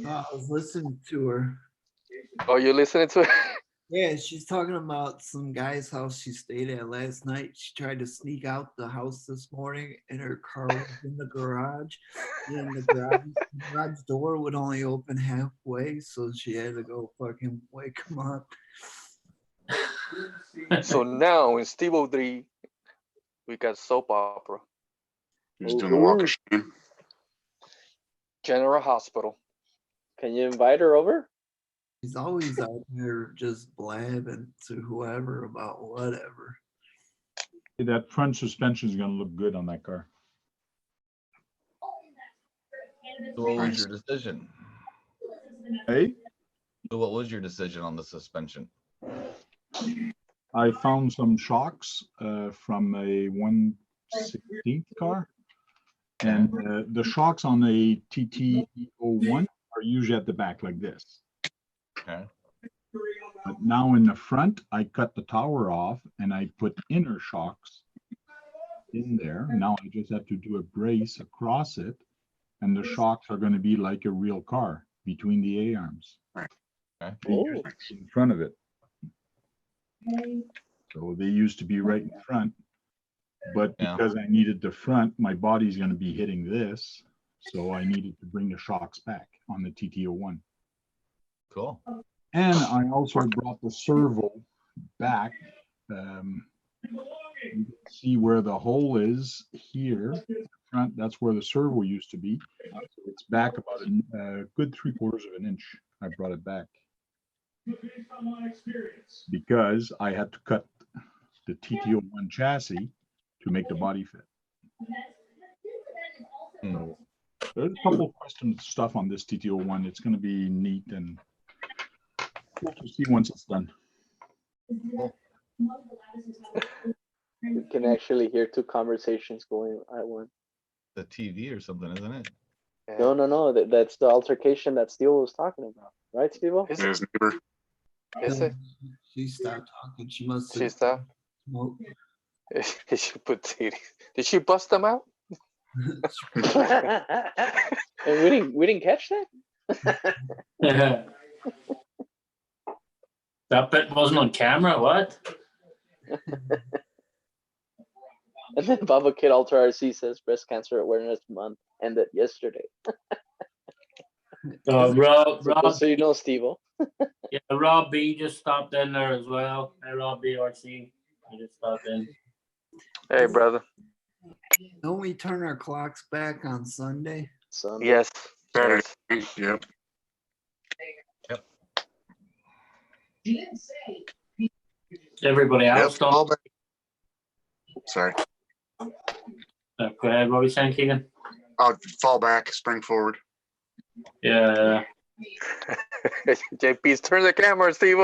I was listening to her. Oh, you're listening to it? Yeah, she's talking about some guy's house she stayed at last night. She tried to sneak out the house this morning, and her car was in the garage. And the garage door would only open halfway, so she had to go fucking wake him up. So now in STEVO D, we got soap opera. He's doing the walk of shame. General Hospital. Can you invite her over? She's always out there just blabbing to whoever about whatever. That front suspension is going to look good on that car. So what was your decision? Hey, So what was your decision on the suspension? I found some shocks from a 1/16th car, and the shocks on a TT01 are usually at the back like this. Okay. But now in the front, I cut the tower off and I put inner shocks in there. Now I just have to do a brace across it, and the shocks are going to be like a real car between the A-arms. Okay. In front of it. So they used to be right in front. But Yeah. because I needed the front, my body's going to be hitting this. So I needed to bring the shocks back on the TT01. Cool. And I also brought the servo back. You can see where the hole is here. Front, that's where the servo used to be. So it's back about a good 3/4 of an inch. I brought it back because I had to cut the TT01 chassis to make the body fit. So there's a couple of question stuff on this TT01. It's going to be neat and cool to see once it's done. You can actually hear two conversations going at once. The TV or something, isn't it? No, no, no. That's the altercation that Steele was talking about, right, Steve? Is His it? neighbor. Is it? She stopped talking. She must She have stopped. smoked. She put titties. Did she bust them out? And we didn't catch that. That bit wasn't on camera. What? And then Baba Kid Alter RC says Breast Cancer Awareness Month ended yesterday. Rob, So just so you know, Steve. yeah, Rob B just stopped in there as well. Hey, Rob B RC, he just stopped in. Hey, brother. Don't we turn our clocks back on Sunday? Sunday. Yes. Saturday. Yes. Yep. Everybody Yep. else All don't. back. Sorry. Go ahead. What were you saying, Keegan? I'll fall back, spring forward. Yeah. JP's turn the camera, Steve.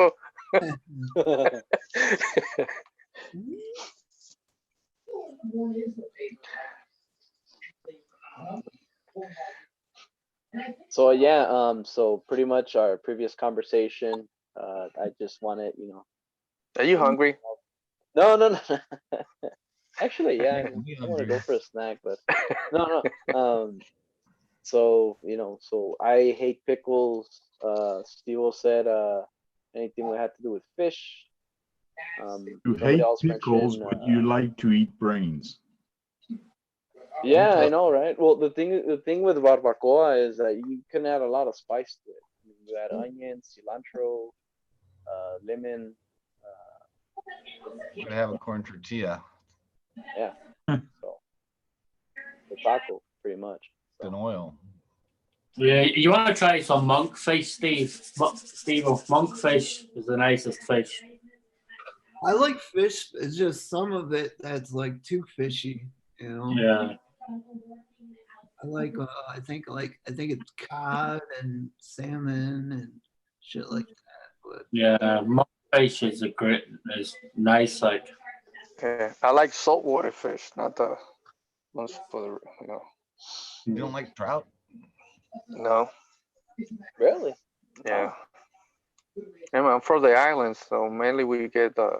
So yeah, so pretty much our previous conversation. I just wanted, Are you hungry? No, no, no. Actually, yeah, Me I want to hungry. go for a snack, but no. So so I hate pickles. Steve said anything that had to do with fish. You Nobody hate else pickles, mentioned, but you like to eat brains. Yeah, I know, right? Well, the thing with barbacoa is that you can add a lot of spice to it. You add onion, cilantro, lemon. I'm gonna have a corn tortilla Yeah. So the taco, pretty much. in oil. Yeah, you want to try some monkfish, Steve? Steve, monkfish is the nicest fish. I like fish. It's just some of it that's like too fishy. Yeah. I like. I think it's cod and salmon and shit like that. But Yeah, monkfish is nice. Like, Yeah, I like saltwater fish, not the ones for the. You don't like trout? No. Really? Yeah. I'm from the islands, so mainly we get the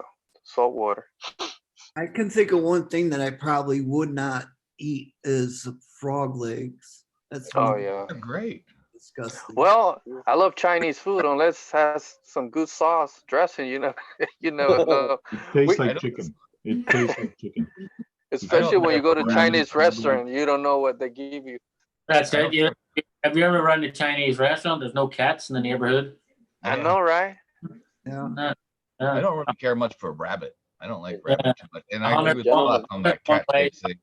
saltwater. I can think of one thing that I probably would not eat is frog legs. That's Oh one yeah. They're great. disgusting. Well, I love Chinese food unless it has some good sauce dressing. You never know. It tastes We- like chicken. It tastes like chicken. Especially when you go to Brandon, Chinese probably. restaurant, you don't know what they give you. that's I it. You, have you ever run a Chinese restaurant? There's no cats in the neighborhood. I Yeah. know, right? Yeah. I don't really care much for rabbit. I don't like rabbit too much. And I agree with Gentlemen. Bob on that catfish thing.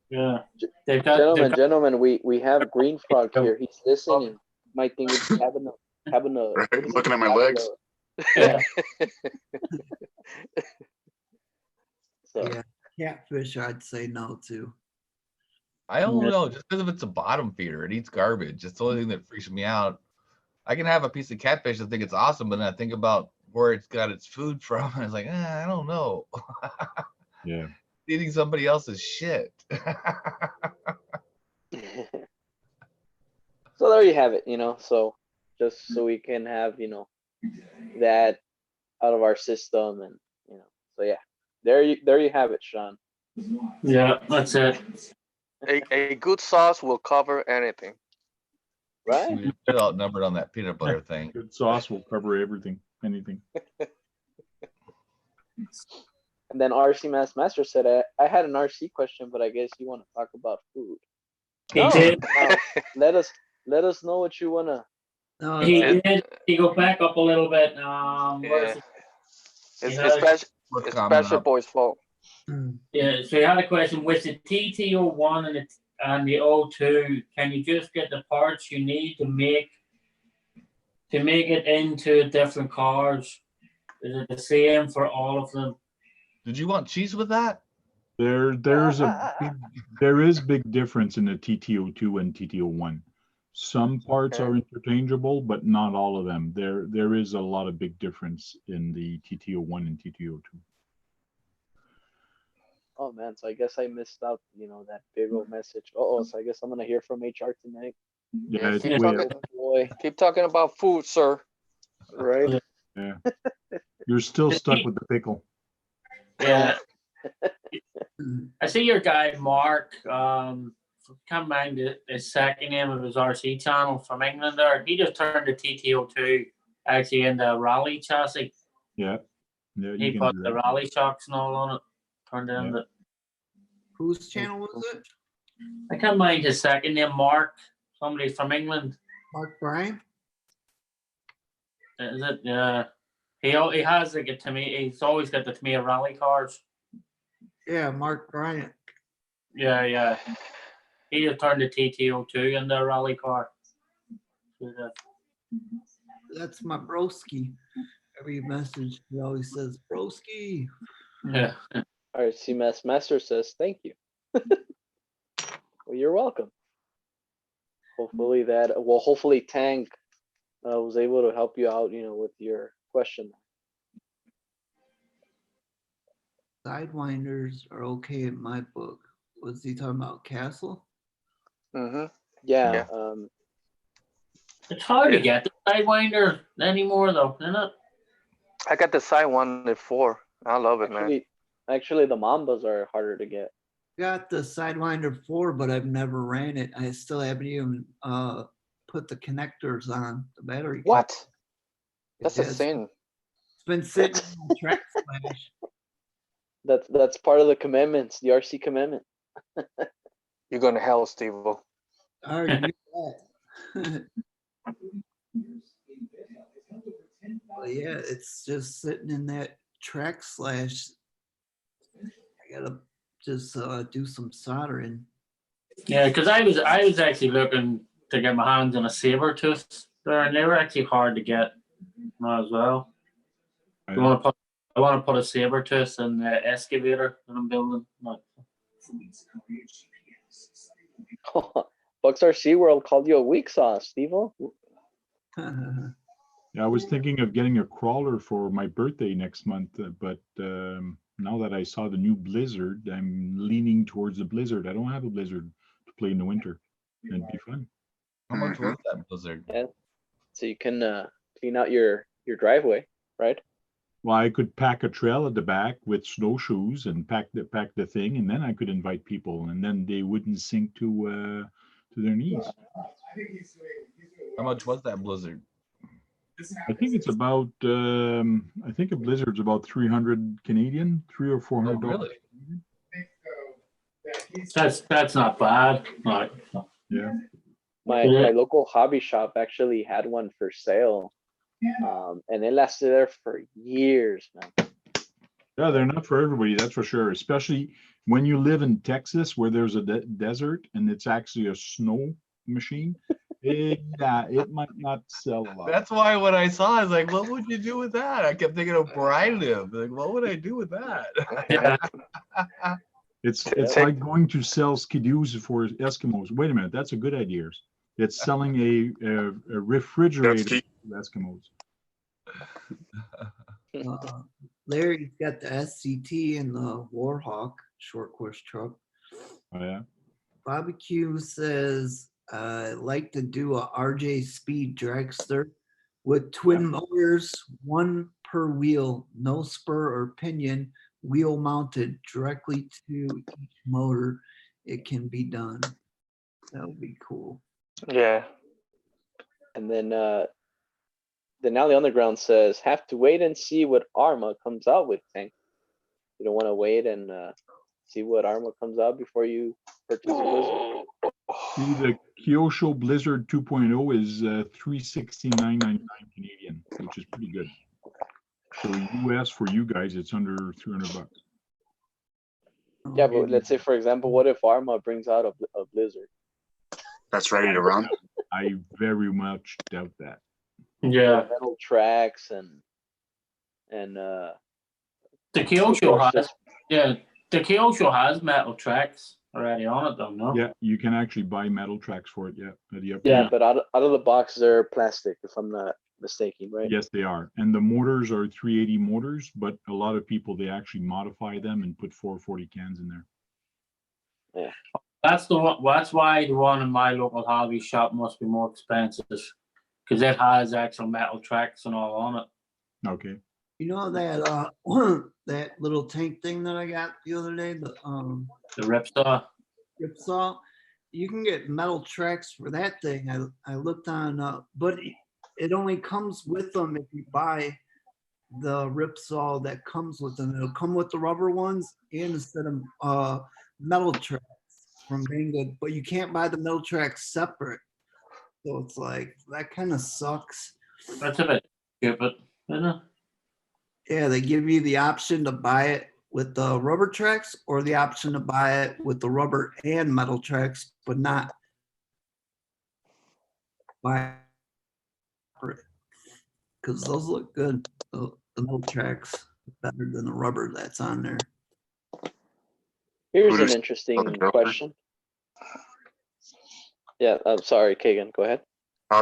Yeah. They've got. Gentlemen, we have Green Frog here. He's listening. Might think it's having a Right, what is looking it? at my Having legs. Yeah. So Yeah. Catfish, I'd say no to. I don't Yeah. know, just because if it's a bottom feeder, it eats garbage. It's the only thing that freaks me out. I can have a piece of catfish and think it's awesome, but then I think about where it's got its food from, and it's like, I don't know. Yeah. Eating somebody else's shit. so there you have it. So just so we can have that out of our system, and so yeah, there you have it, Sean. Yeah, that's it. A good sauce will cover anything. Right? You're outnumbered on that peanut butter thing. Good sauce will cover everything, anything. And then RC Master said, I had an RC question, but I guess you want to talk about food. He No, did. no, let us know what you wanna. No, He it's- did. He go back up a little bit. Where's Yeah. it? It's Yeah. What's it's coming Special up? Boy's fault. Yeah, so you had a question with the TT01 and the O2. Can you just get the parts you need to make it into different cars? Is it the same for all of them? Did you want cheese with that? There is big difference in the TT02 and TT01. Some parts are interchangeable, but not all of them. There is a lot of big difference in the TT01 and TT02. Oh man, so I guess I missed out, that big old message. So I guess I'm gonna hear from HR tonight. Yeah, it's keep way talking, Boy, keep talking about food, sir. right? yeah. You're still stuck with the pickle. Yeah. I see your guy Mark. Can't mind the second name of his RC channel from England. There, he just turned the TT02 actually in the rally chassis. Yeah. Yeah, He you can put do the that. rally shocks and all on it. Turned it Yeah. into. Whose channel was it? I can't mind his second name. Mark. Somebody from England. Mark Bryan? Is it? Yeah. He has like a Tamiya. He's always got the Tamiya rally cars. Yeah, Mark Bryant. Yeah. He just turned the TT02 into a rally car. That's my broski. Every message he always says broski. Yeah. RC Master says thank you. Well, you're welcome. Hopefully Tank was able to help you out, with your question. Sidewinders are okay in my book. Was he talking about Castle? Mm-hmm. Yeah. It's hard to get the Sidewinder anymore, though, isn't it? I got the side one at 4. I love it, man. Actually, the Mambas are harder to get. Got the Sidewinder 4, but I've never ran it. I still haven't even put the connectors on the battery. What? It's That's a sin. been sitting on track slash. That's part of the commitments, the RC commitment. You're going to hell, Steve-O. I already knew that. But yeah, it's just sitting in that track slash. I gotta just do some soldering. Yeah, because I was actually looking to get my hands on a saber tooth there, and they were actually hard to get as well. I want to put a saber tooth in the excavator that I'm building. Bucks RC World called you a weak sauce, Steve-O. Yeah, I was thinking of getting a crawler for my birthday next month, but now that I saw the new Blizzard, I'm leaning towards the Blizzard. I don't have a Blizzard to play in the winter. It'd be fun. How much was that Blizzard? Yeah. So you can clean out your driveway, right? Well, I could pack a trail at the back with snowshoes and pack the thing, and then I could invite people, and then they wouldn't sink to their knees. How much was that Blizzard? I think it's about. I think a Blizzard's about 300 Canadian, $300 or $400. Oh, really? That's not bad. Right. Yeah. My local hobby shop actually had one for sale. And it lasted there for years, man. Yeah, they're not for everybody, that's for sure. Especially when you live in Texas, where there's a desert and it's actually a snow machine. It might not sell a lot. That's why when I saw it, I was like, what would you do with that? I kept thinking of where I live. Like, what would I do with that? Yeah. It's like going to sell skidoos for Eskimos. Wait a minute, that's a good idea. It's selling a refrigerator for Eskimos. Larry's got the SCT and the Warhawk short course truck. Oh yeah. Barbecue says I like to do a RJ Speed dragster with twin motors, one per wheel, no spur or pinion, wheel mounted directly to each motor. It can be done. That would be cool. Yeah. And then Now the Underground says, have to wait and see what Arma comes out with, Tank. You don't want to wait and see what Arma comes out before you purchase a Blizzard. See, the Kyosho Blizzard 2.0 is $369.99 Canadian, which is pretty good. So US for you guys, it's under 300 bucks. Yeah, but let's say, for example, what if Arma brings out a Blizzard? That's ready to run. I very much doubt that. Yeah. Metal tracks and The Kyosho has, yeah, the Kyosho has metal tracks already on it, though, no? Yeah, you can actually buy metal tracks for it. Yeah, at the upgrade. yeah, but out of the box they're plastic, if I'm not mistaken, right? Yes, they are. And the motors are 380 motors, but a lot of people, they actually modify them and put 440 cans in there. That's the one. That's why the one in my local hobby shop must be more expensive, because it has actual metal tracks and all on it. Okay. You know that that little tank thing that I got the other day, the Ripsaw. Ripsaw, you can get metal tracks for that thing. I looked on, but it only comes with them if you buy the Ripsaw that comes with them. It'll come with the rubber ones and instead of metal tracks from Banggood, but you can't buy the metal tracks separate. So it's like that kind of sucks. That's a bit stupid, isn't it? Yeah, they give you the option to buy it with the rubber tracks or the option to buy it with the rubber and metal tracks, but not buy because those look good. The metal tracks better than the rubber that's on there. Here's an Hooters- interesting Joker. question. Yeah, I'm sorry, Kagan, go ahead.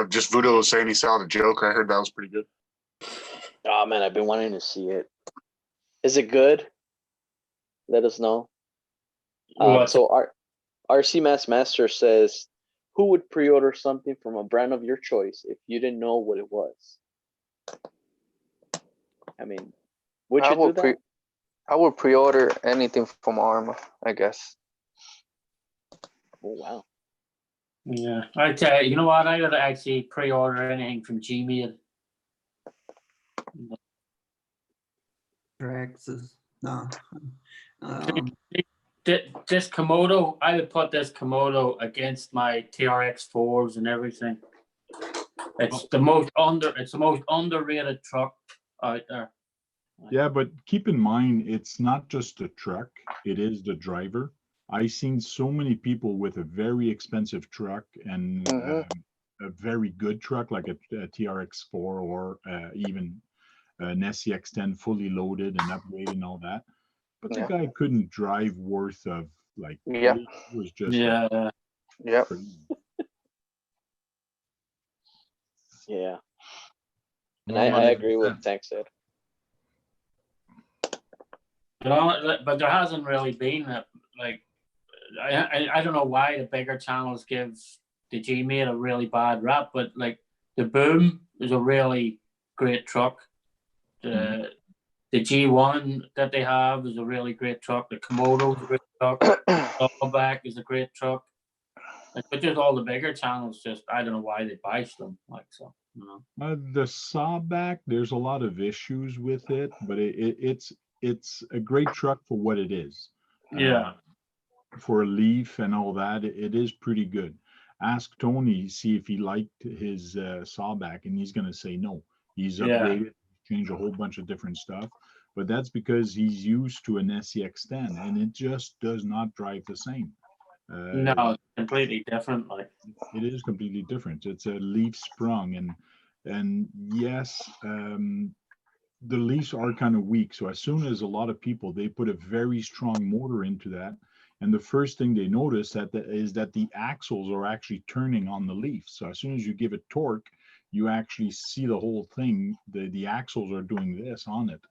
Just Voodoo was saying he saw the Joker. I heard that was pretty good. Oh man, I've been wanting to see it. Is it good? Let us know. What's So our RC Master says, who would pre-order something from a brand of your choice if you didn't know what it was? I mean, would you do that? I would pre-order anything from Arma, I guess. Oh wow. Yeah, I tell you, you know what? I gotta actually pre-order anything from Gmail. Tracks is no. This Komodo, I would put this Komodo against my TRX4s and everything. It's the most underrated truck out there. Yeah, but keep in mind, it's not just the truck, it is the driver. I've seen so many people with a very expensive truck and a very good truck like a TRX4 or even an SCX10 fully loaded and upgraded and all that. But the guy couldn't drive worth of like, Yeah. it was just Yeah. Yep. crazy. Yeah. And I agree with Tank said. But there hasn't really been like I don't know why the bigger channels give the Gmail a really bad rap, but like the Boom is a really great truck. The G1 that they have is a really great truck. The Komodo is a great truck. The Doubleback is a great truck. Like, but just all the bigger channels, just I don't know why they bash them like so. You know? The Sawback, there's a lot of issues with it, but it's a great truck for what it is. Yeah. For a Leaf and all that, it is pretty good. Ask Tony, see if he liked his Sawback, and he's going to say no. He's upgraded, changed a whole bunch of different stuff, but that's because he's used to an SCX10, and it just does not drive the same. No, it's completely different. Like it is completely different. It's a Leaf sprung, and yes, the Leafs are kind of weak. So as soon as a lot of people, they put a very strong motor into that, and the first thing they notice is that the axles are actually turning on the Leaf. So as soon as you give it torque, you actually see the whole thing. The axles are doing this on it.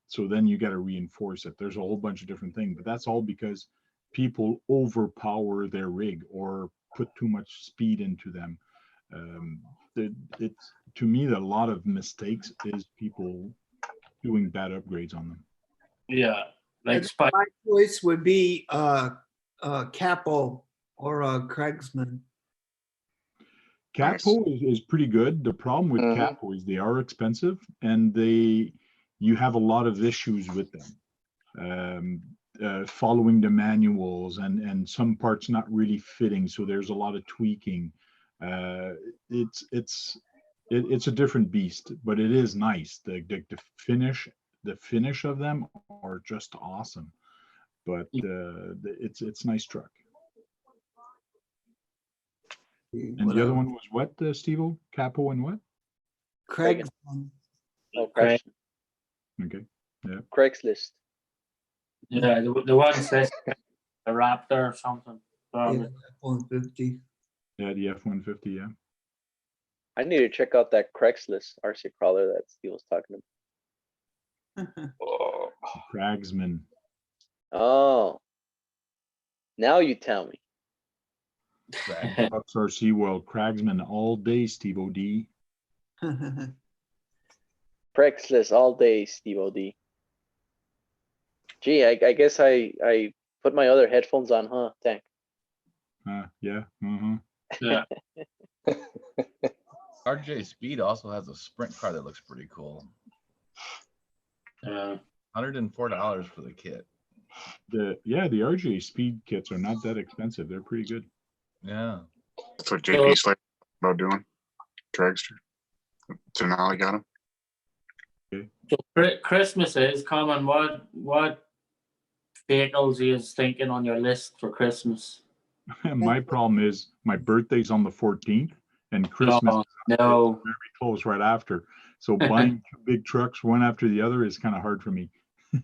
So then you got to reinforce it. There's a whole bunch of different things, but that's all because people overpower their rig or put too much speed into them. It's to me that a lot of mistakes is people doing bad upgrades on them. yeah, like My choice would be Capo or Craigsman. Capo is pretty good. The problem with Capo is they are expensive and you have a lot of issues with them. following the manuals and some parts not really fitting. So there's a lot of tweaking. It's a different beast, but it is nice. The finish of them are just awesome. But it's nice truck. And the other one was what, Steve-O? Capo and what? Craig. Oh, Craig. Okay. Yeah. Craigslist. Yeah, the one says a Raptor or something. Yeah, 150. Yeah, the F-150, yeah. I need to check out that Craigslist RC crawler that Steve was talking about. Cragsman. Oh. Now you tell me. Trucks RC World, Cragsman all day, Steve D. Craigslist all day, Steve D. Gee, I guess I put my other headphones on, huh, Tank? Yeah. Mm-hmm. Yeah. RJ Speed also has a sprint car that looks pretty cool. $104 for the kit. The RJ Speed kits are not that expensive. They're pretty good. Yeah. That's what JP's like about doing. Dragster. Denali got him. Okay. So Christmas is coming. What vehicles he is thinking on your list for Christmas? My problem is my birthday's on the 14th and Christmas is very close right after. So buying two big trucks, one after the other, is kind of hard for me.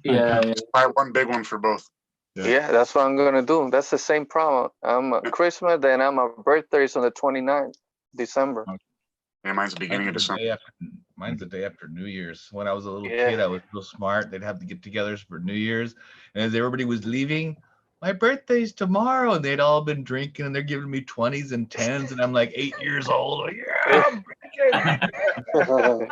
Yeah. Buy one big one for both. Yeah, that's what I'm gonna do. That's the same problem. I'm Christmas, then my birthday is on the 29th December. Yeah, mine's the beginning of December. Mine's the day after New Year's. When I was a little kid, I was real smart. They'd have the get-togethers for New Year's, and as everybody was leaving, my birthday's tomorrow, and they'd all been drinking, and they're giving me 20s and 10s, and I'm like 8 years old. Yeah, I'm drinking.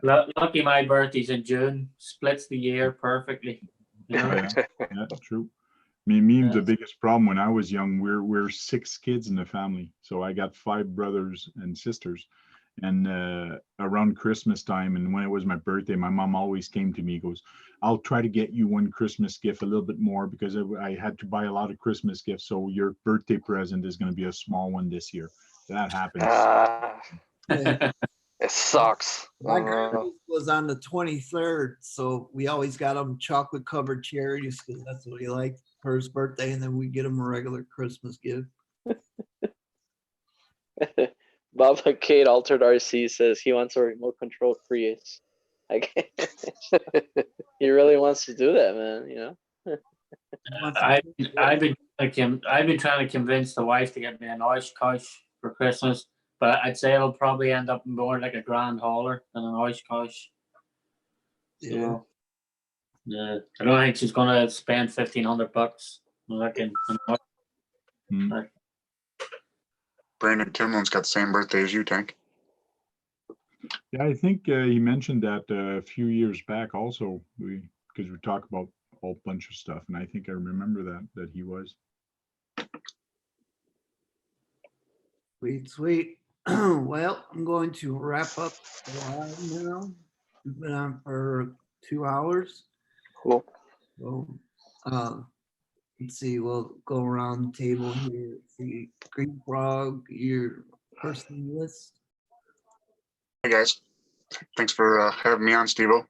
Lucky my birthday's in June. Splits the year perfectly. Yeah, true. Me and the biggest problem when I was young, we're 6 kids in the family. So I got 5 brothers and sisters. And around Christmas time, and when it was my birthday, my mom always came to me, goes, I'll try to get you one Christmas gift a little bit more, because I had to buy a lot of Christmas gifts. So your birthday present is going to be a small one this year. That happens. It sucks. My Christmas was on the 23rd, so we always got him chocolate covered cherries because that's what he liked for his birthday, and then we get him a regular Christmas gift. Baba Kate Altered RC says he wants a remote control Prius. He really wants to do that, man. You know. I've been trying to convince the wife to get me an Oshkosh for Christmas, but I'd say it'll probably end up more like a Grand Hauler than an Oshkosh. Yeah. Yeah, I don't think she's gonna spend $1,500. Brandon Timlin's got the same birthday as you, Tank. Yeah, I think he mentioned that a few years back also, because we talk about a whole bunch of stuff, and I think I remember that he was. Sweet. Well, I'm going to wrap up the live now. We've been on for 2 hours. Cool. So, let's see. We'll go around the table here. Let's see, Green Frog, your person list. Hey guys, thanks for having me on, Steve-O.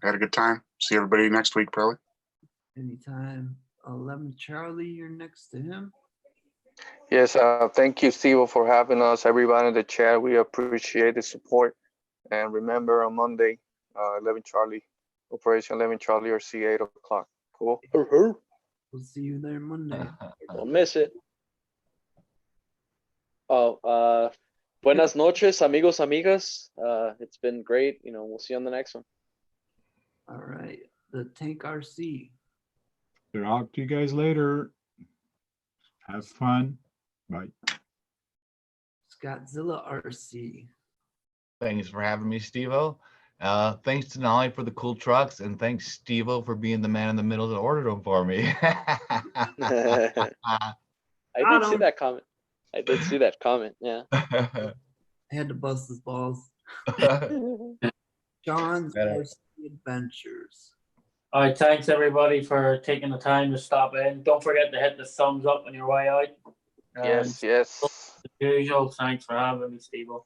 Had a good time. See everybody next week, probably. Anytime. 11 Charlie, you're next to him. Yes, thank you, Steve, for having us. Everybody in the chat, we appreciate the support. And remember, on Monday, 11 Charlie, Operation 11 Charlie, or C 8 o'clock. Cool. We'll see you there Monday. Don't miss it. Oh, buenas noches, amigos, amigas. It's been great. You know, we'll see you on the next one. All right. The Tank RC. Talk to you guys later. Have fun. Bye. Scottzilla RC. Thanks for having me, Steve-O. Thanks to Nolly for the cool trucks, and thanks, Steve-O, for being the man in the middle that ordered them for me. I did see that comment. Yeah. I had to bust his balls. John's RC adventures. All right, thanks everybody for taking the time to stop in. Don't forget to hit the thumbs up on your way out. Yes, yes. As usual, thanks for having me, Steve. All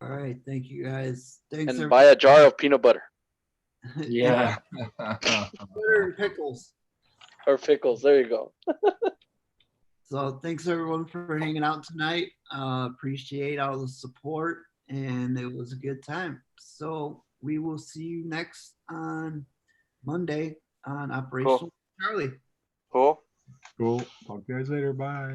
right, thank you guys. Thanks. And buy a jar of peanut butter Yeah. Butter and pickles. or pickles. There you go. So thanks everyone for hanging out tonight. Appreciate all the support, and it was a good time. So we will see you next on Monday on Operational Charlie. Cool. Cool. Talk to you guys later. Bye.